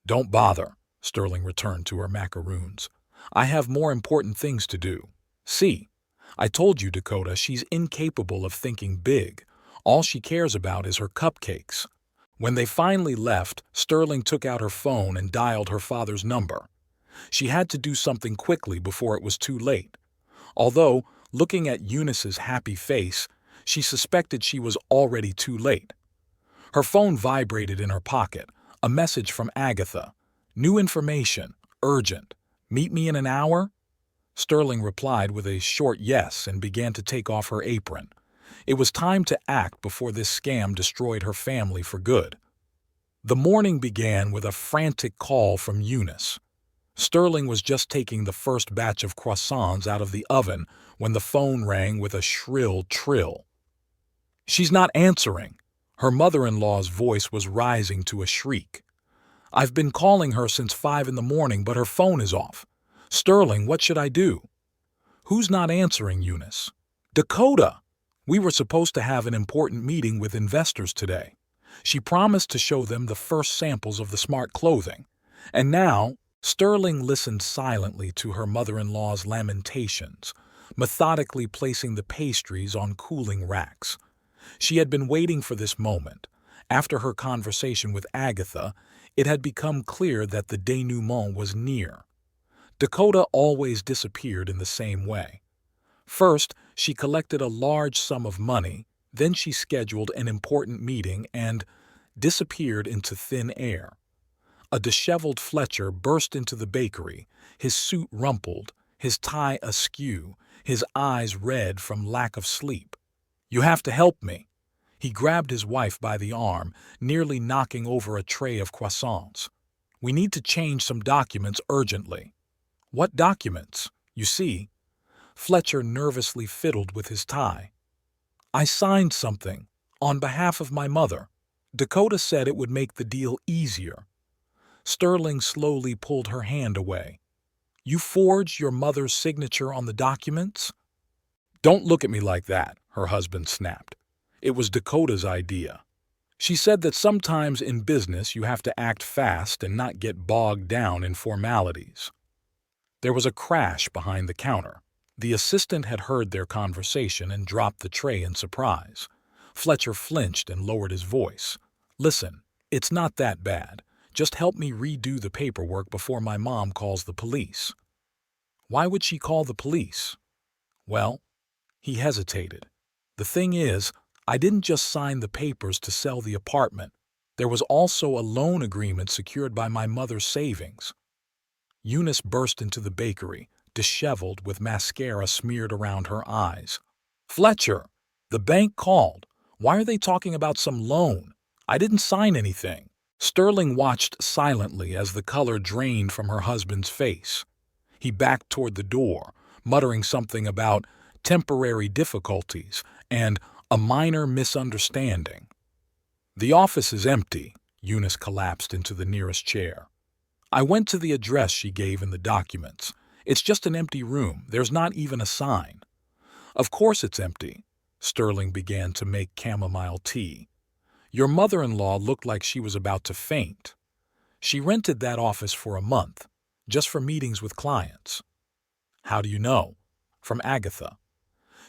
Don't bother, Sterling returned to her macaroons. I have more important things to do. See, I told you, Dakota, she's incapable of thinking big. All she cares about is her cupcakes. When they finally left, Sterling took out her phone and dialed her father's number. She had to do something quickly before it was too late. Although, looking at Eunice's happy face, she suspected she was already too late. Her phone vibrated in her pocket, a message from Agatha. New information, urgent. Meet me in an hour? Sterling replied with a short yes and began to take off her apron. It was time to act before this scam destroyed her family for good. The morning began with a frantic call from Eunice. Sterling was just taking the first batch of croissants out of the oven when the phone rang with a shrill trill. She's not answering. Her mother-in-law's voice was rising to a shriek. I've been calling her since 5 in the morning, but her phone is off. Sterling, what should I do? Who's not answering, Eunice? Dakota! We were supposed to have an important meeting with investors today. She promised to show them the first samples of the smart clothing. And now, Sterling listened silently to her mother-in-law's lamentations, methodically placing the pastries on cooling racks. She had been waiting for this moment. After her conversation with Agatha, it had become clear that the denouement was near. Dakota always disappeared in the same way. First, she collected a large sum of money, then she scheduled an important meeting and disappeared into thin air. A disheveled Fletcher burst into the bakery, his suit rumpled, his tie askew, his eyes red from lack of sleep. You have to help me. He grabbed his wife by the arm, nearly knocking over a tray of croissants. We need to change some documents urgently. What documents? You see, Fletcher nervously fiddled with his tie. I signed something, on behalf of my mother. Dakota said it would make the deal easier. Sterling slowly pulled her hand away. You forged your mother's signature on the documents? Don't look at me like that, her husband snapped. It was Dakota's idea. She said that sometimes in business you have to act fast and not get bogged down in formalities. There was a crash behind the counter. The assistant had heard their conversation and dropped the tray in surprise. Fletcher flinched and lowered his voice. Listen, it's not that bad. Just help me redo the paperwork before my mom calls the police. Why would she call the police? Well, he hesitated. The thing is, I didn't just sign the papers to sell the apartment. There was also a loan agreement secured by my mother's savings. Eunice burst into the bakery, disheveled with mascara smeared around her eyes. Fletcher, the bank called. Why are they talking about some loan? I didn't sign anything. Sterling watched silently as the color drained from her husband's face. He backed toward the door, muttering something about temporary difficulties and a minor misunderstanding. The office is empty. Eunice collapsed into the nearest chair. I went to the address she gave in the documents. It's just an empty room. There's not even a sign. Of course it's empty. Sterling began to make chamomile tea. Your mother-in-law looked like she was about to faint. She rented that office for a month, just for meetings with clients. How do you know? From Agatha.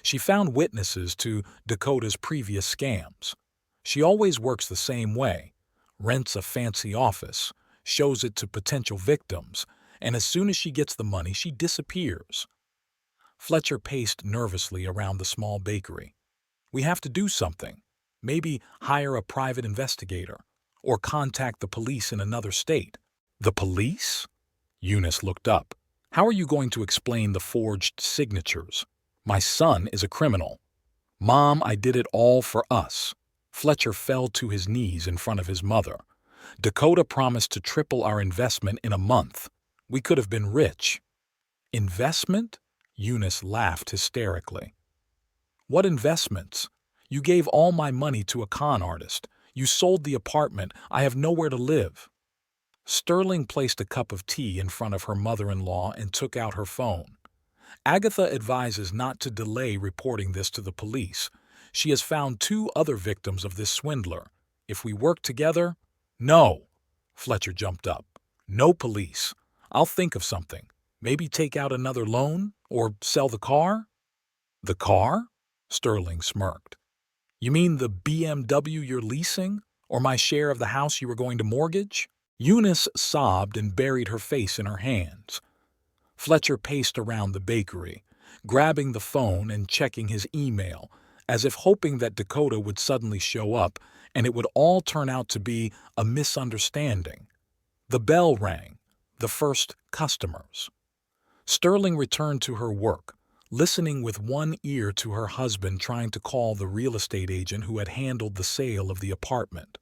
She found witnesses to Dakota's previous scams. She always works the same way. rents a fancy office, shows it to potential victims, and as soon as she gets the money, she disappears. Fletcher paced nervously around the small bakery. We have to do something. Maybe hire a private investigator, or contact the police in another state. The police? Eunice looked up. How are you going to explain the forged signatures? My son is a criminal. Mom, I did it all for us. Fletcher fell to his knees in front of his mother. Dakota promised to triple our investment in a month. We could have been rich. Investment? Eunice laughed hysterically. What investments? You gave all my money to a con artist. You sold the apartment. I have nowhere to live. Sterling placed a cup of tea in front of her mother-in-law and took out her phone. Agatha advises not to delay reporting this to the police. She has found 2 other victims of this swindler. If we work together— No! Fletcher jumped up. No police. I'll think of something. Maybe take out another loan? Or sell the car? The car? Sterling smirked. You mean the BMW you're leasing? Or my share of the house you were going to mortgage? Eunice sobbed and buried her face in her hands. Fletcher paced around the bakery, grabbing the phone and checking his email, as if hoping that Dakota would suddenly show up and it would all turn out to be a misunderstanding. The bell rang, the first customers. Sterling returned to her work, listening with one ear to her husband trying to call the real estate agent who had handled the sale of the apartment.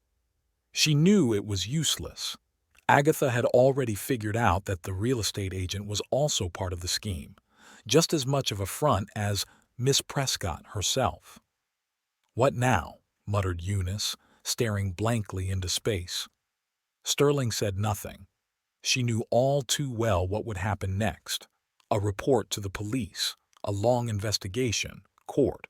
She knew it was useless. Agatha had already figured out that the real estate agent was also part of the scheme, just as much of a front as Miss Prescott herself. What now? Muttered Eunice, staring blankly into space. Sterling said nothing. She knew all too well what would happen next. A report to the police, a long investigation, court,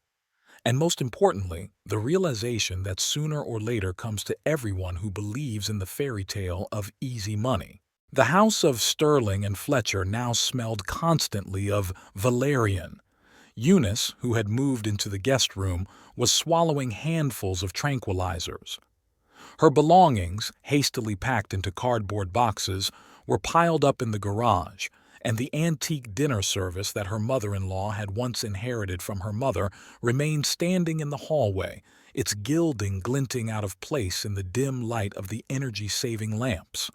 and most importantly, the realization that sooner or later comes to everyone who believes in the fairy tale of easy money. The house of Sterling and Fletcher now smelled constantly of valerian. Eunice, who had moved into the guest room, was swallowing handfuls of tranquilizers. Her belongings, hastily packed into cardboard boxes, were piled up in the garage, and the antique dinner service that her mother-in-law had once inherited from her mother remained standing in the hallway, its gilding glinting out of place in the dim light of the energy-saving lamps.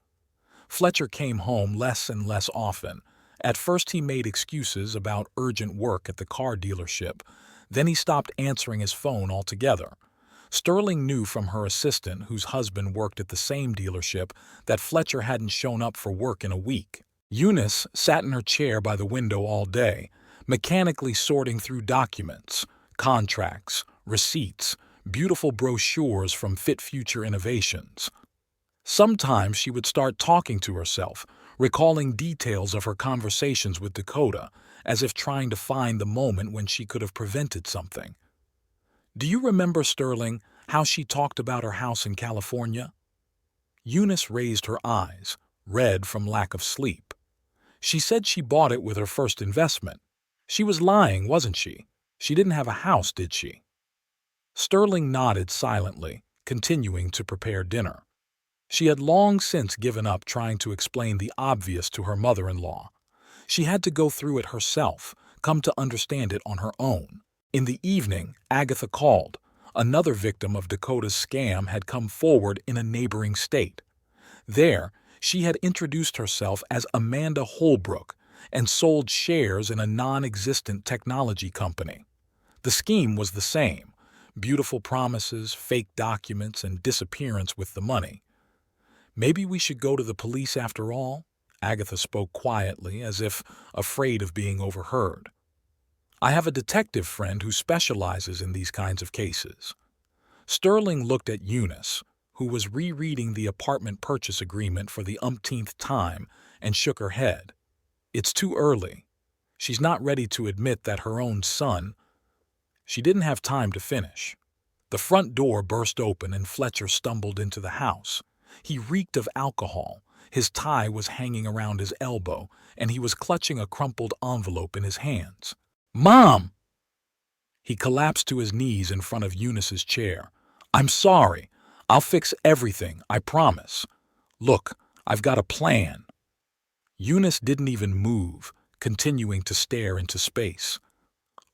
Fletcher came home less and less often. At first he made excuses about urgent work at the car dealership. Then he stopped answering his phone altogether. Sterling knew from her assistant, whose husband worked at the same dealership, that Fletcher hadn't shown up for work in a week. Eunice sat in her chair by the window all day, mechanically sorting through documents, contracts, receipts, beautiful brochures from Fit Future Innovations. Sometimes she would start talking to herself, recalling details of her conversations with Dakota, as if trying to find the moment when she could have prevented something. Do you remember, Sterling, how she talked about her house in California? Eunice raised her eyes, red from lack of sleep. She said she bought it with her first investment. She was lying, wasn't she? She didn't have a house, did she? Sterling nodded silently, continuing to prepare dinner. She had long since given up trying to explain the obvious to her mother-in-law. She had to go through it herself, come to understand it on her own. In the evening, Agatha called. Another victim of Dakota's scam had come forward in a neighboring state. There, she had introduced herself as Amanda Holbrook and sold shares in a non-existent technology company. The scheme was the same: beautiful promises, fake documents, and disappearance with the money. Maybe we should go to the police after all? Agatha spoke quietly, as if afraid of being overheard. I have a detective friend who specializes in these kinds of cases. Sterling looked at Eunice, who was rereading the apartment purchase agreement for the umpteenth time, and shook her head. It's too early. She's not ready to admit that her own son— She didn't have time to finish. The front door burst open and Fletcher stumbled into the house. He reeked of alcohol. His tie was hanging around his elbow, and he was clutching a crumpled envelope in his hands. Mom! He collapsed to his knees in front of Eunice's chair. I'm sorry. I'll fix everything, I promise. Look, I've got a plan. Eunice didn't even move, continuing to stare into space.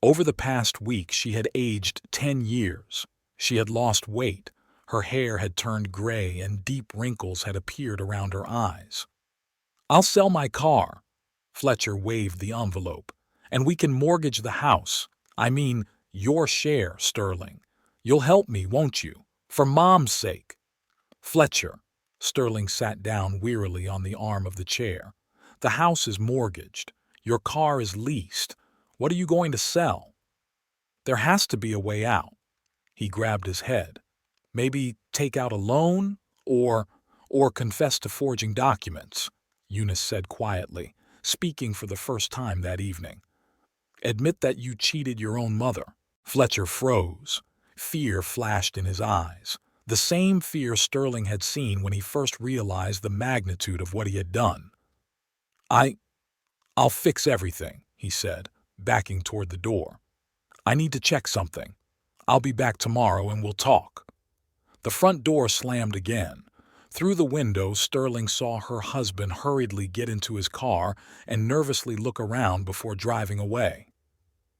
Over the past week, she had aged 10 years. She had lost weight. Her hair had turned gray and deep wrinkles had appeared around her eyes. I'll sell my car. Fletcher waved the envelope. And we can mortgage the house. I mean, your share, Sterling. You'll help me, won't you? For Mom's sake. Fletcher. Sterling sat down wearily on the arm of the chair. The house is mortgaged. Your car is leased. What are you going to sell? There has to be a way out. He grabbed his head. Maybe take out a loan or confess to forging documents, Eunice said quietly, speaking for the first time that evening. Admit that you cheated your own mother. Fletcher froze. Fear flashed in his eyes. The same fear Sterling had seen when he first realized the magnitude of what he had done. I'll fix everything, he said, backing toward the door. I need to check something. I'll be back tomorrow and we'll talk. The front door slammed again. Through the window, Sterling saw her husband hurriedly get into his car and nervously look around before driving away.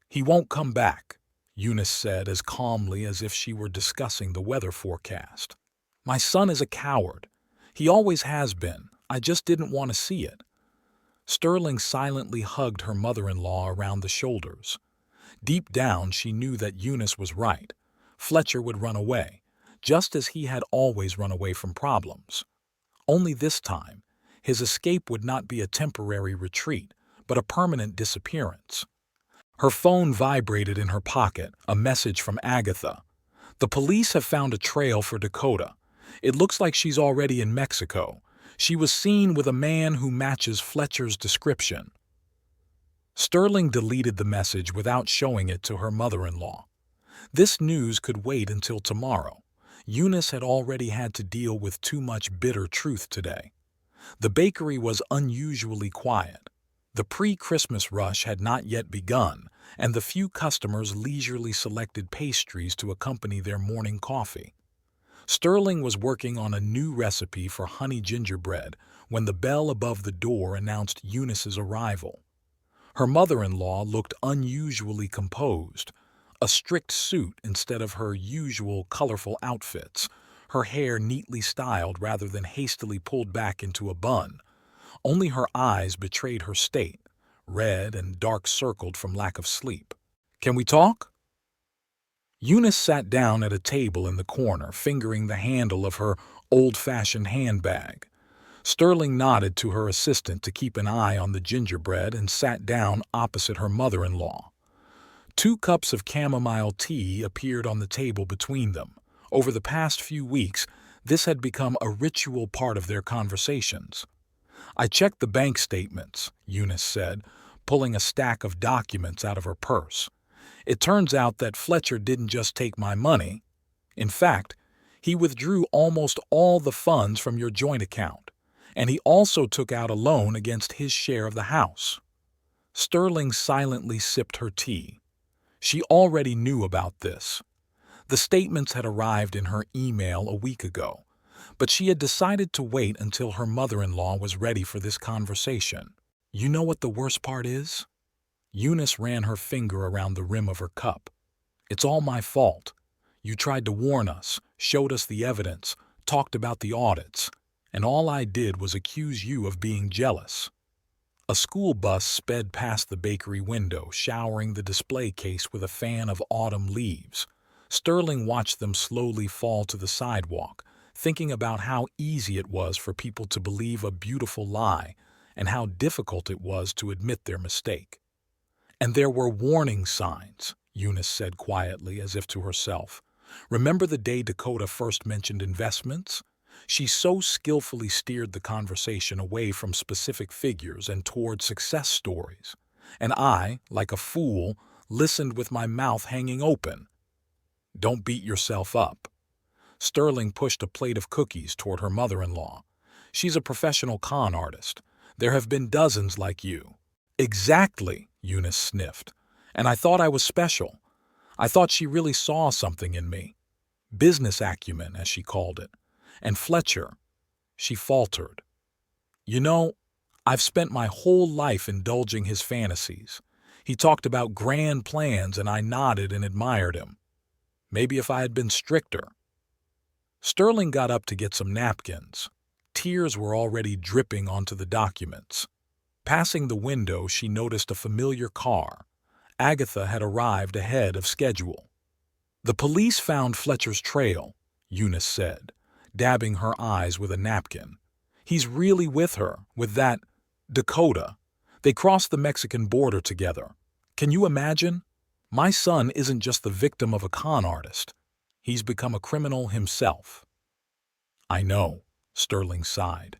He won't come back, Eunice said as calmly as if she were discussing the weather forecast. My son is a coward. He always has been. I just didn't want to see it. Sterling silently hugged her mother-in-law around the shoulders. Deep down, she knew that Eunice was right. Fletcher would run away, just as he had always run away from problems. Only this time, his escape would not be a temporary retreat, but a permanent disappearance. Her phone vibrated in her pocket, a message from Agatha. The police have found a trail for Dakota. It looks like she's already in Mexico. She was seen with a man who matches Fletcher's description. Sterling deleted the message without showing it to her mother-in-law. This news could wait until tomorrow. Eunice had already had to deal with too much bitter truth today. The bakery was unusually quiet. The pre-Christmas rush had not yet begun, and the few customers leisurely selected pastries to accompany their morning coffee. Sterling was working on a new recipe for honey gingerbread when the bell above the door announced Eunice's arrival. Her mother-in-law looked unusually composed, a strict suit instead of her usual colorful outfits, her hair neatly styled rather than hastily pulled back into a bun. Only her eyes betrayed her state, red and dark-circled from lack of sleep. Can we talk? Eunice sat down at a table in the corner, fingering the handle of her old-fashioned handbag. Sterling nodded to her assistant to keep an eye on the gingerbread and sat down opposite her mother-in-law. 2 cups of chamomile tea appeared on the table between them. Over the past few weeks, this had become a ritual part of their conversations. I checked the bank statements, Eunice said, pulling a stack of documents out of her purse. It turns out that Fletcher didn't just take my money. In fact, he withdrew almost all the funds from your joint account, and he also took out a loan against his share of the house. Sterling silently sipped her tea. She already knew about this. The statements had arrived in her email a week ago, but she had decided to wait until her mother-in-law was ready for this conversation. You know what the worst part is? Eunice ran her finger around the rim of her cup. It's all my fault. You tried to warn us, showed us the evidence, talked about the audits, and all I did was accuse you of being jealous. A school bus sped past the bakery window, showering the display case with a fan of autumn leaves. Sterling watched them slowly fall to the sidewalk, thinking about how easy it was for people to believe a beautiful lie and how difficult it was to admit their mistake. And there were warning signs, Eunice said quietly as if to herself. Remember the day Dakota first mentioned investments? She so skillfully steered the conversation away from specific figures and toward success stories. And I, like a fool, listened with my mouth hanging open. Don't beat yourself up. Sterling pushed a plate of cookies toward her mother-in-law. She's a professional con artist. There have been dozens like you. Exactly, Eunice sniffed. And I thought I was special. I thought she really saw something in me. business acumen, as she called it. And Fletcher, she faltered. You know, I've spent my whole life indulging his fantasies. He talked about grand plans and I nodded and admired him. Maybe if I had been stricter. Sterling got up to get some napkins. Tears were already dripping onto the documents. Passing the window, she noticed a familiar car. Agatha had arrived ahead of schedule. The police found Fletcher's trail, Eunice said, dabbing her eyes with a napkin. He's really with her, with that Dakota. They crossed the Mexican border together. Can you imagine? My son isn't just the victim of a con artist. He's become a criminal himself. I know, Sterling sighed.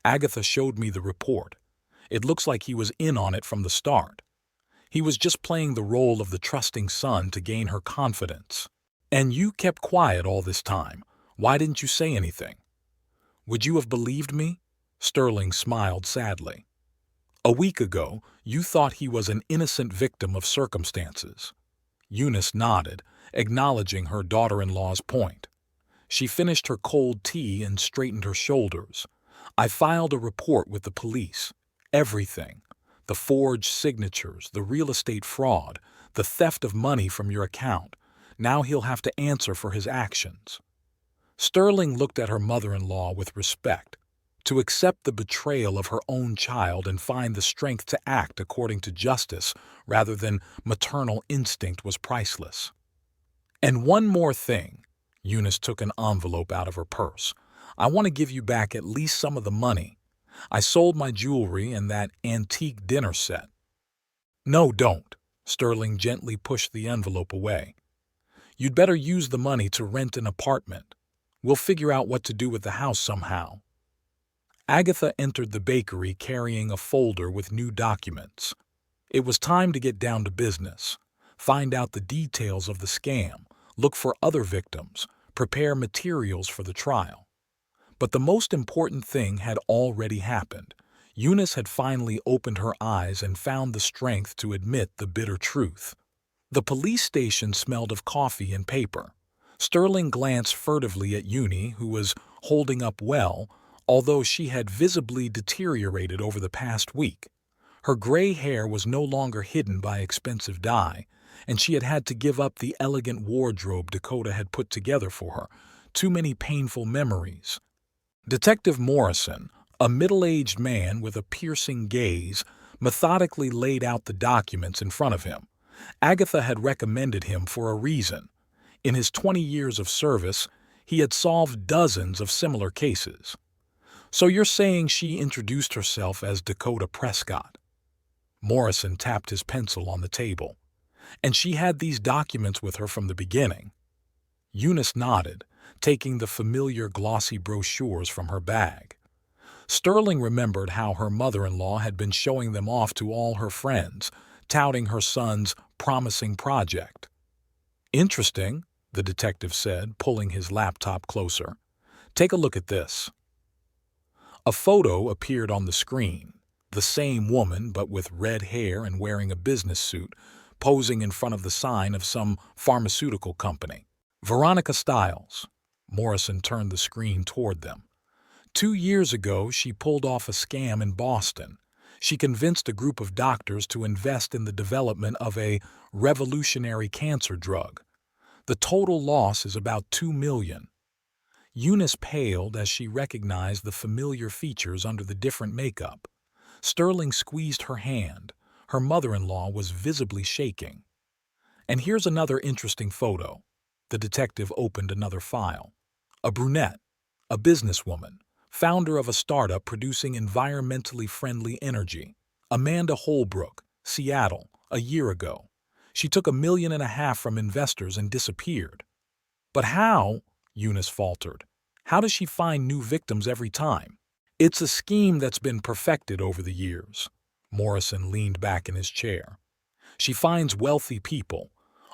Agatha showed me the report. It looks like he was in on it from the start. He was just playing the role of the trusting son to gain her confidence. And you kept quiet all this time. Why didn't you say anything? Would you have believed me? Sterling smiled sadly. A week ago, you thought he was an innocent victim of circumstances. Eunice nodded, acknowledging her daughter-in-law's point. She finished her cold tea and straightened her shoulders. I filed a report with the police. Everything. The forged signatures, the real estate fraud, the theft of money from your account. Now he'll have to answer for his actions. Sterling looked at her mother-in-law with respect. To accept the betrayal of her own child and find the strength to act according to justice rather than maternal instinct was priceless. And one more thing. Eunice took an envelope out of her purse. I want to give you back at least some of the money. I sold my jewelry and that antique dinner set. No, don't. Sterling gently pushed the envelope away. You'd better use the money to rent an apartment. We'll figure out what to do with the house somehow. Agatha entered the bakery carrying a folder with new documents. It was time to get down to business. Find out the details of the scam, look for other victims, prepare materials for the trial. But the most important thing had already happened. Eunice had finally opened her eyes and found the strength to admit the bitter truth. The police station smelled of coffee and paper. Sterling glanced furtively at Uni, who was holding up well, although she had visibly deteriorated over the past week. Her gray hair was no longer hidden by expensive dye, and she had had to give up the elegant wardrobe Dakota had put together for her. Too many painful memories. Detective Morrison, a middle-aged man with a piercing gaze, methodically laid out the documents in front of him. Agatha had recommended him for a reason. In his 20 years of service, he had solved dozens of similar cases. So you're saying she introduced herself as Dakota Prescott? Morrison tapped his pencil on the table. And she had these documents with her from the beginning. Eunice nodded, taking the familiar glossy brochures from her bag. Sterling remembered how her mother-in-law had been showing them off to all her friends, touting her son's promising project. Interesting, the detective said, pulling his laptop closer. Take a look at this. A photo appeared on the screen. The same woman, but with red hair and wearing a business suit, posing in front of the sign of some pharmaceutical company. Veronica Stiles. Morrison turned the screen toward them. 2 years ago, she pulled off a scam in Boston. She convinced a group of doctors to invest in the development of a revolutionary cancer drug. The total loss is about $2 million. Eunice paled as she recognized the familiar features under the different makeup. Sterling squeezed her hand. Her mother-in-law was visibly shaking. And here's another interesting photo. The detective opened another file. A brunette, a businesswoman, founder of a startup producing environmentally friendly energy. Amanda Holbrook, Seattle, a year ago. She took $1.5 million from investors and disappeared. But how? Eunice faltered. How does she find new victims every time? It's a scheme that's been perfected over the years. Morrison leaned back in his chair. She finds wealthy people,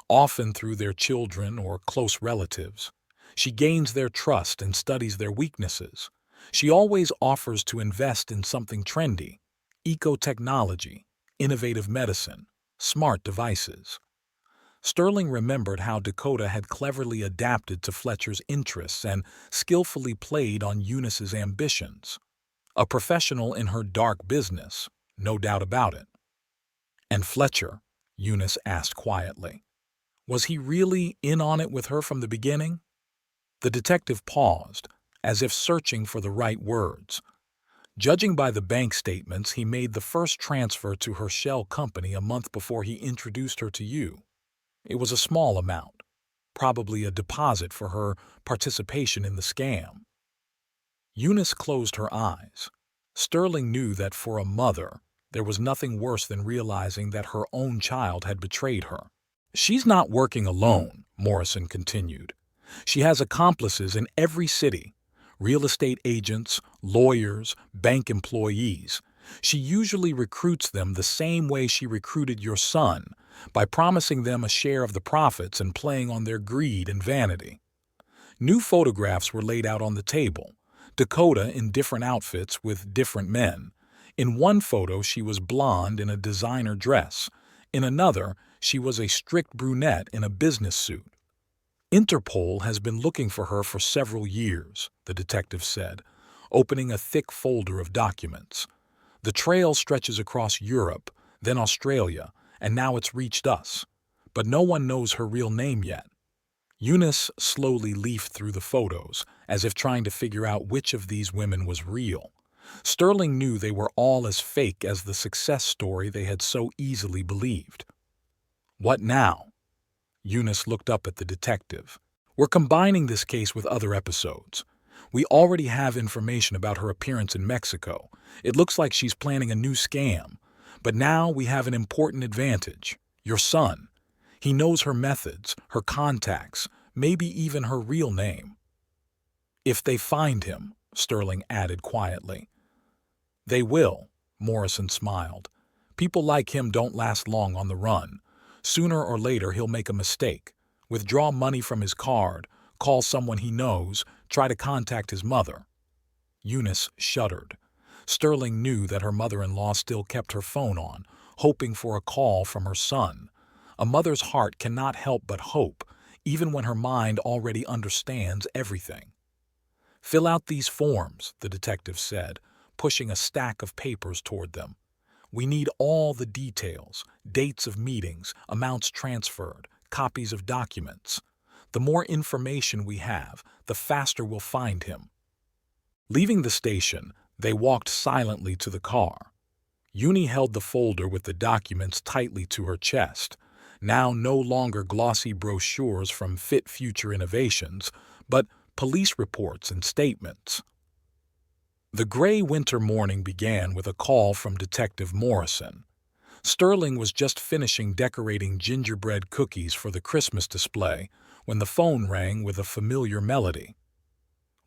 often through their children or close relatives. She gains their trust and studies their weaknesses. She always offers to invest in something trendy, eco-technology, innovative medicine, smart devices. Sterling remembered how Dakota had cleverly adapted to Fletcher's interests and skillfully played on Eunice's ambitions. A professional in her dark business, no doubt about it. And Fletcher, Eunice asked quietly, was he really in on it with her from the beginning? The detective paused, as if searching for the right words. Judging by the bank statements, he made the first transfer to her shell company a month before he introduced her to you. It was a small amount, probably a deposit for her participation in the scam. Eunice closed her eyes. Sterling knew that for a mother, there was nothing worse than realizing that her own child had betrayed her. She's not working alone, Morrison continued. She has accomplices in every city, real estate agents, lawyers, bank employees. She usually recruits them the same way she recruited your son, by promising them a share of the profits and playing on their greed and vanity. New photographs were laid out on the table, Dakota in different outfits with different men. In one photo, she was blonde in a designer dress. In another, she was a strict brunette in a business suit. Interpol has been looking for her for several years, the detective said, opening a thick folder of documents. The trail stretches across Europe, then Australia, and now it's reached us. But no one knows her real name yet. Eunice slowly leafed through the photos, as if trying to figure out which of these women was real. Sterling knew they were all as fake as the success story they had so easily believed. What now? Eunice looked up at the detective. We're combining this case with other episodes. We already have information about her appearance in Mexico. It looks like she's planning a new scam. But now we have an important advantage. Your son. He knows her methods, her contacts, maybe even her real name. If they find him, Sterling added quietly. They will, Morrison smiled. People like him don't last long on the run. Sooner or later he'll make a mistake, withdraw money from his card, call someone he knows, try to contact his mother. Eunice shuddered. Sterling knew that her mother-in-law still kept her phone on, hoping for a call from her son. A mother's heart cannot help but hope, even when her mind already understands everything. Fill out these forms, the detective said, pushing a stack of papers toward them. We need all the details, dates of meetings, amounts transferred, copies of documents. The more information we have, the faster we'll find him. Leaving the station, they walked silently to the car. Uni held the folder with the documents tightly to her chest, now no longer glossy brochures from Fit Future Innovations, but police reports and statements. The gray winter morning began with a call from Detective Morrison. Sterling was just finishing decorating gingerbread cookies for the Christmas display when the phone rang with a familiar melody.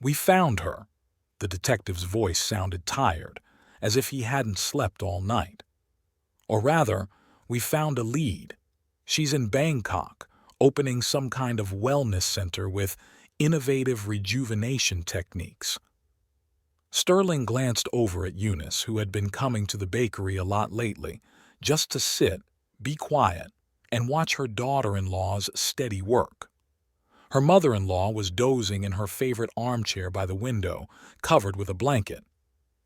We found her. The detective's voice sounded tired, as if he hadn't slept all night. Or rather, we found a lead. She's in Bangkok, opening some kind of wellness center with innovative rejuvenation techniques. Sterling glanced over at Eunice, who had been coming to the bakery a lot lately, just to sit, be quiet, and watch her daughter-in-law's steady work. Her mother-in-law was dozing in her favorite armchair by the window, covered with a blanket.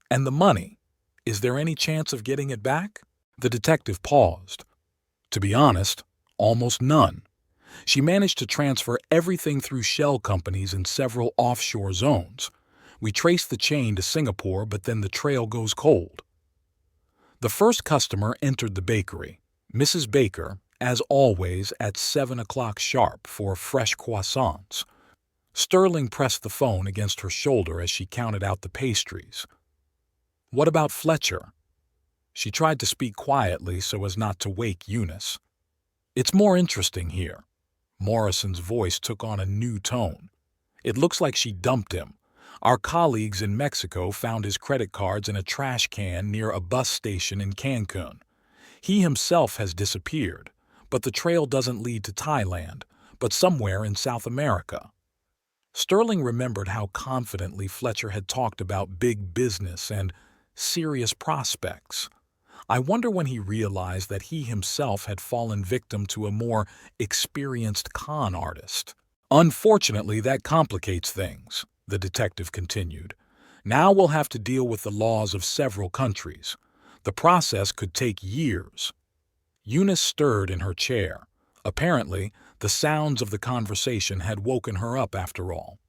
And the money, is there any chance of getting it back? The detective paused. To be honest, almost none. She managed to transfer everything through shell companies in several offshore zones. We traced the chain to Singapore, but then the trail goes cold. The first customer entered the bakery, Mrs. Baker, as always at 7 o'clock sharp for fresh croissants. Sterling pressed the phone against her shoulder as she counted out the pastries. What about Fletcher? She tried to speak quietly so as not to wake Eunice. It's more interesting here. Morrison's voice took on a new tone. It looks like she dumped him. Our colleagues in Mexico found his credit cards in a trash can near a bus station in Cancun. He himself has disappeared, but the trail doesn't lead to Thailand, but somewhere in South America. Sterling remembered how confidently Fletcher had talked about big business and serious prospects. I wonder when he realized that he himself had fallen victim to a more experienced con artist. Unfortunately, that complicates things, the detective continued. Now we'll have to deal with the laws of several countries. The process could take years. Eunice stirred in her chair. Apparently, the sounds of the conversation had woken her up after all.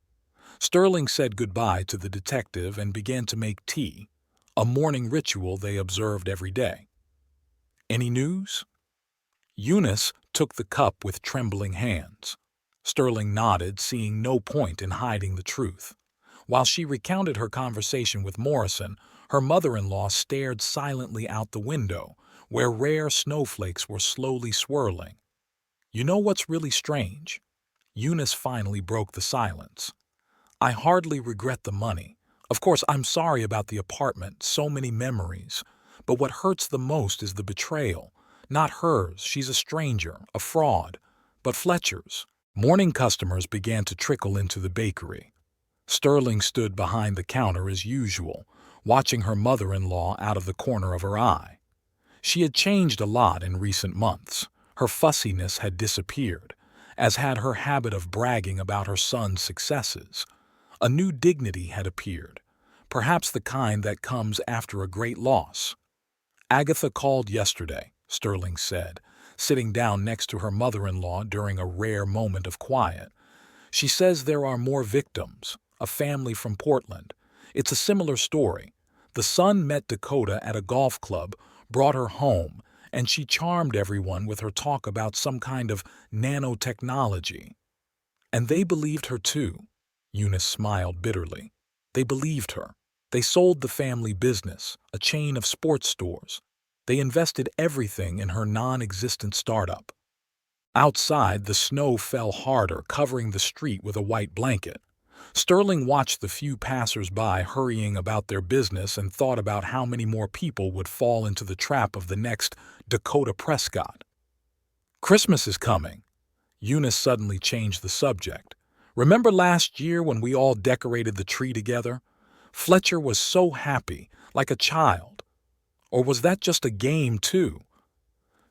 Sterling said goodbye to the detective and began to make tea, a morning ritual they observed every day. Any news? Eunice took the cup with trembling hands. Sterling nodded, seeing no point in hiding the truth. While she recounted her conversation with Morrison, her mother-in-law stared silently out the window, where rare snowflakes were slowly swirling. You know what's really strange? Eunice finally broke the silence. I hardly regret the money. Of course, I'm sorry about the apartment, so many memories. But what hurts the most is the betrayal. Not hers, she's a stranger, a fraud. But Fletcher's. Morning customers began to trickle into the bakery. Sterling stood behind the counter as usual, watching her mother-in-law out of the corner of her eye. She had changed a lot in recent months. Her fussiness had disappeared, as had her habit of bragging about her son's successes. A new dignity had appeared, perhaps the kind that comes after a great loss. Agatha called yesterday, Sterling said, sitting down next to her mother-in-law during a rare moment of quiet. She says there are more victims, a family from Portland. It's a similar story. The son met Dakota at a golf club, brought her home, and she charmed everyone with her talk about some kind of nanotechnology. And they believed her too. Eunice smiled bitterly. They believed her. They sold the family business, a chain of sports stores. They invested everything in her non-existent startup. Outside, the snow fell harder, covering the street with a white blanket. Sterling watched the few passers-by hurrying about their business and thought about how many more people would fall into the trap of the next Dakota Prescott. Christmas is coming. Eunice suddenly changed the subject. Remember last year when we all decorated the tree together? Fletcher was so happy, like a child. Or was that just a game, too?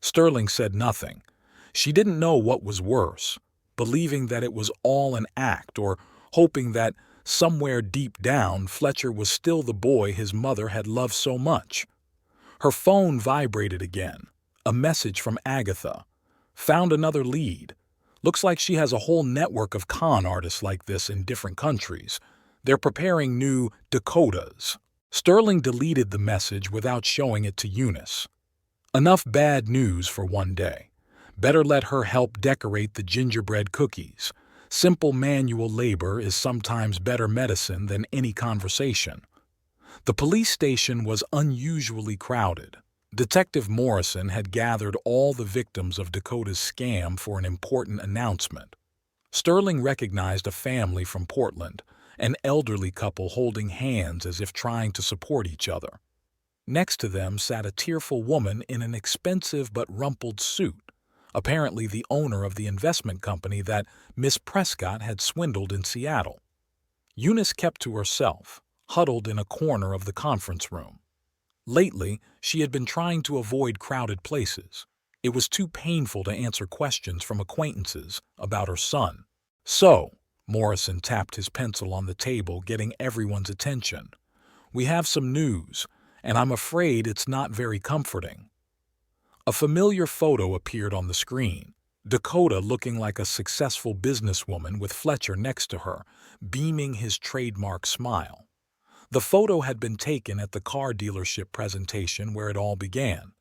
Sterling said nothing. She didn't know what was worse, believing that it was all an act or hoping that, somewhere deep down, Fletcher was still the boy his mother had loved so much. Her phone vibrated again. A message from Agatha. Found another lead. Looks like she has a whole network of con artists like this in different countries. They're preparing new Dakotas. Sterling deleted the message without showing it to Eunice. Enough bad news for one day. Better let her help decorate the gingerbread cookies. Simple manual labor is sometimes better medicine than any conversation. The police station was unusually crowded. Detective Morrison had gathered all the victims of Dakota's scam for an important announcement. Sterling recognized a family from Portland, an elderly couple holding hands as if trying to support each other. Next to them sat a tearful woman in an expensive but rumpled suit, apparently the owner of the investment company that Miss Prescott had swindled in Seattle. Eunice kept to herself, huddled in a corner of the conference room. Lately, she had been trying to avoid crowded places. It was too painful to answer questions from acquaintances about her son. So, Morrison tapped his pencil on the table, getting everyone's attention. We have some news, and I'm afraid it's not very comforting. A familiar photo appeared on the screen. Dakota looking like a successful businesswoman with Fletcher next to her, beaming his trademark smile. The photo had been taken at the car dealership presentation where it all began.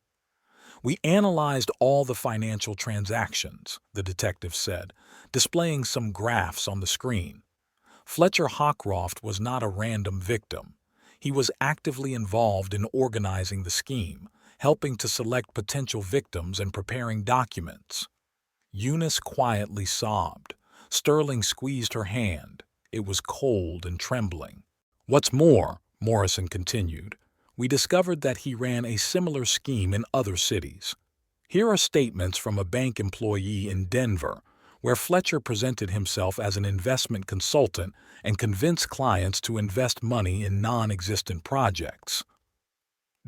We analyzed all the financial transactions, the detective said, displaying some graphs on the screen. Fletcher Hockroft was not a random victim. He was actively involved in organizing the scheme, helping to select potential victims and preparing documents. Eunice quietly sobbed. Sterling squeezed her hand. It was cold and trembling. What's more, Morrison continued, we discovered that he ran a similar scheme in other cities. Here are statements from a bank employee in Denver, where Fletcher presented himself as an investment consultant and convinced clients to invest money in non-existent projects.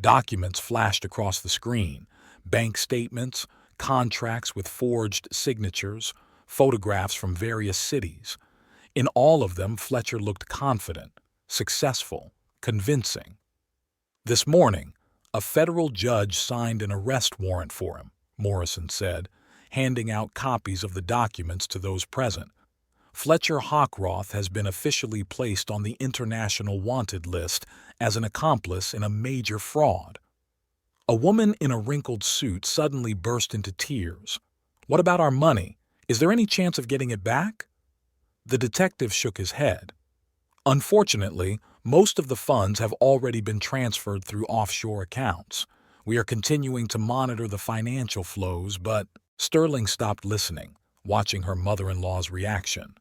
Documents flashed across the screen: bank statements, contracts with forged signatures, photographs from various cities. In all of them, Fletcher looked confident, successful, convincing. This morning, a federal judge signed an arrest warrant for him, Morrison said, handing out copies of the documents to those present. Fletcher Hockroth has been officially placed on the International Wanted List as an accomplice in a major fraud. A woman in a wrinkled suit suddenly burst into tears. "What about our money? Is there any chance of getting it back?" The detective shook his head. "Unfortunately, most of the funds have already been transferred through offshore accounts. We are continuing to monitor the financial flows, but—" Sterling stopped listening, watching her mother-in-law's reaction.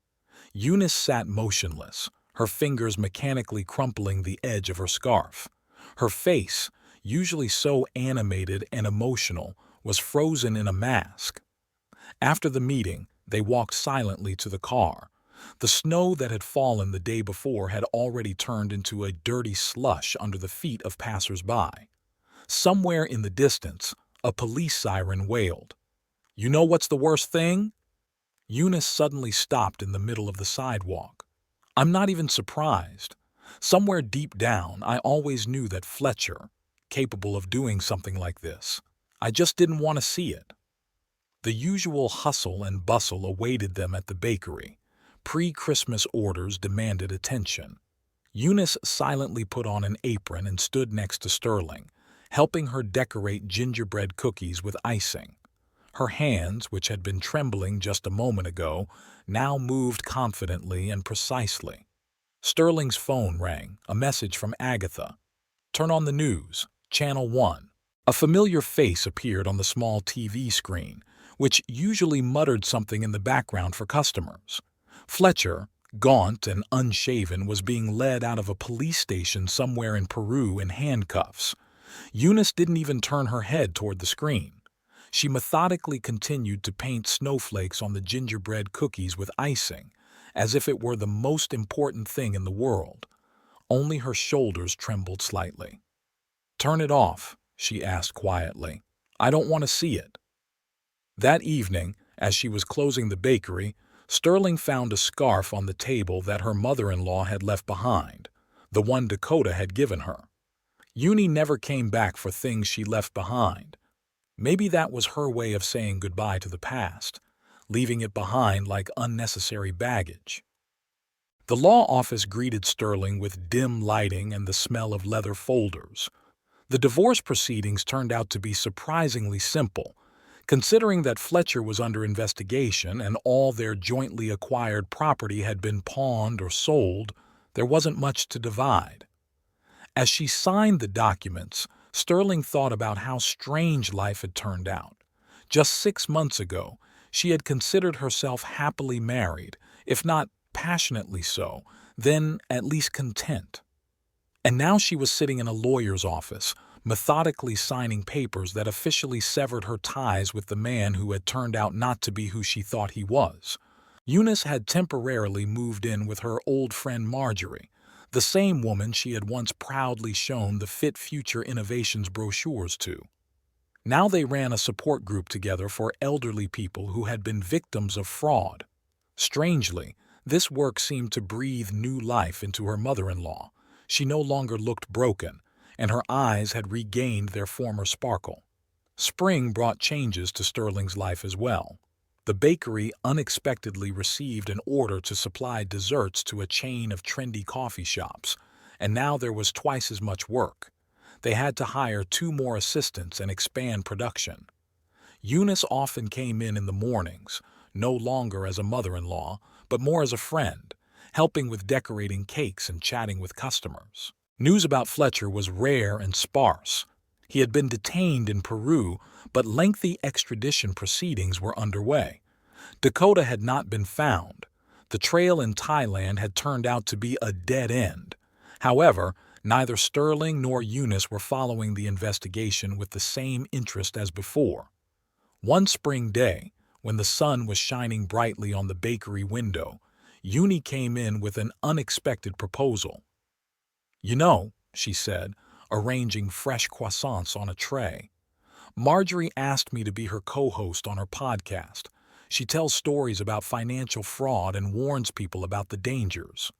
Eunice sat motionless, her fingers mechanically crumpling the edge of her scarf. Her face, usually so animated and emotional, was frozen in a mask. After the meeting, they walked silently to the car. The snow that had fallen the day before had already turned into a dirty slush under the feet of passers-by. Somewhere in the distance, a police siren wailed. "You know what's the worst thing?" Eunice suddenly stopped in the middle of the sidewalk. "I'm not even surprised. Somewhere deep down, I always knew that Fletcher, capable of doing something like this. I just didn't want to see it." The usual hustle and bustle awaited them at the bakery. Pre-Christmas orders demanded attention. Eunice silently put on an apron and stood next to Sterling, helping her decorate gingerbread cookies with icing. Her hands, which had been trembling just a moment ago, now moved confidently and precisely. Sterling's phone rang, a message from Agatha. "Turn on the news, Channel 1. A familiar face appeared on the small TV screen, which usually muttered something in the background for customers. Fletcher, gaunt and unshaven, was being led out of a police station somewhere in Peru in handcuffs. Eunice didn't even turn her head toward the screen. She methodically continued to paint snowflakes on the gingerbread cookies with icing, as if it were the most important thing in the world. Only her shoulders trembled slightly. "Turn it off," she asked quietly. "I don't want to see it." That evening, as she was closing the bakery, Sterling found a scarf on the table that her mother-in-law had left behind, the one Dakota had given her. Uni never came back for things she left behind. Maybe that was her way of saying goodbye to the past, leaving it behind like unnecessary baggage. The law office greeted Sterling with dim lighting and the smell of leather folders. The divorce proceedings turned out to be surprisingly simple. Considering that Fletcher was under investigation and all their jointly acquired property had been pawned or sold, there wasn't much to divide. As she signed the documents, Sterling thought about how strange life had turned out. Just 6 months ago, she had considered herself happily married, if not passionately so, then at least content. And now she was sitting in a lawyer's office, methodically signing papers that officially severed her ties with the man who had turned out not to be who she thought he was. Eunice had temporarily moved in with her old friend Marjorie, the same woman she had once proudly shown the Fit Future Innovations brochures to. Now they ran a support group together for elderly people who had been victims of fraud. Strangely, this work seemed to breathe new life into her mother-in-law. She no longer looked broken, and her eyes had regained their former sparkle. Spring brought changes to Sterling's life as well. The bakery unexpectedly received an order to supply desserts to a chain of trendy coffee shops, and now there was twice as much work. They had to hire 2 more assistants and expand production. Eunice often came in the mornings, no longer as a mother-in-law, but more as a friend, helping with decorating cakes and chatting with customers. News about Fletcher was rare and sparse. He had been detained in Peru, but lengthy extradition proceedings were underway. Dakota had not been found. The trail in Thailand had turned out to be a dead end. However, neither Sterling nor Eunice were following the investigation with the same interest as before. One spring day, when the sun was shining brightly on the bakery window, Uni came in with an unexpected proposal. "You know," she said, arranging fresh croissants on a tray. Marjorie asked me to be her co-host on her podcast. She tells stories about financial fraud and warns people about the dangers.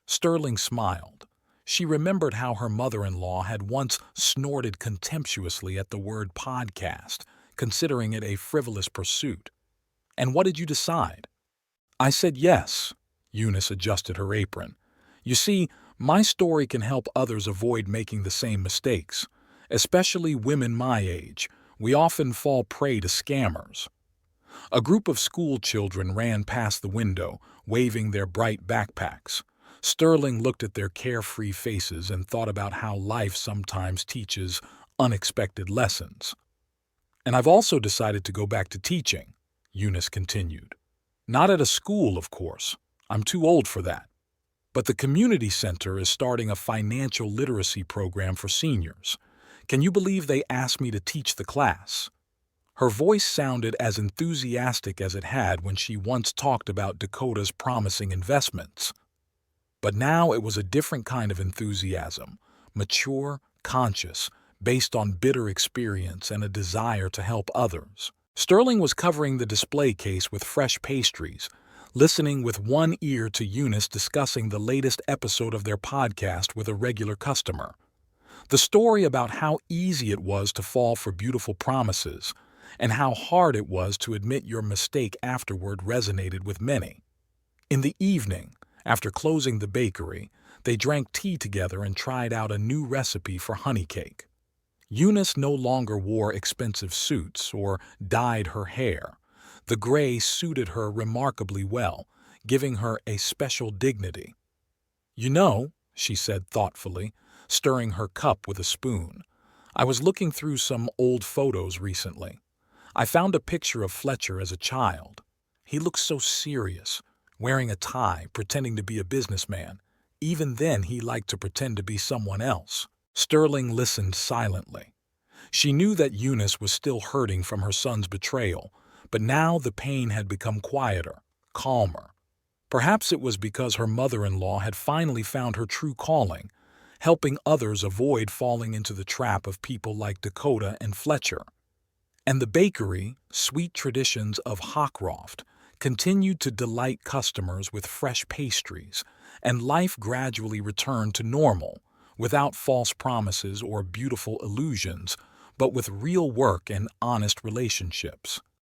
Sterling smiled. She remembered how her mother-in-law had once snorted contemptuously at the word podcast, considering it a frivolous pursuit. "And what did you decide?" I said yes. Eunice adjusted her apron. "You see, my story can help others avoid making the same mistakes, especially women my age. We often fall prey to scammers." A group of school children ran past the window, waving their bright backpacks. Sterling looked at their carefree faces and thought about how life sometimes teaches unexpected lessons. "And I've also decided to go back to teaching," Eunice continued. "Not at a school, of course. I'm too old for that. But the community center is starting a financial literacy program for seniors. Can you believe they asked me to teach the class?" Her voice sounded as enthusiastic as it had when she once talked about Dakota's promising investments. But now it was a different kind of enthusiasm, mature, conscious, based on bitter experience and a desire to help others. Sterling was covering the display case with fresh pastries, listening with one ear to Eunice discussing the latest episode of their podcast with a regular customer. The story about how easy it was to fall for beautiful promises and how hard it was to admit your mistake afterward resonated with many. In the evening, after closing the bakery, they drank tea together and tried out a new recipe for honey cake. Eunice no longer wore expensive suits or dyed her hair. The gray suited her remarkably well, giving her a special dignity. "You know," she said thoughtfully, stirring her cup with a spoon, "I was looking through some old photos recently. I found a picture of Fletcher as a child. He looked so serious, wearing a tie, pretending to be a businessman. Even then he liked to pretend to be someone else." Sterling listened silently. She knew that Eunice was still hurting from her son's betrayal, but now the pain had become quieter, calmer. Perhaps it was because her mother-in-law had finally found her true calling, helping others avoid falling into the trap of people like Dakota and Fletcher. And the bakery, Sweet Traditions of Hockroft, continued to delight customers with fresh pastries, and life gradually returned to normal, without false promises or beautiful illusions, but with real work and honest relationships.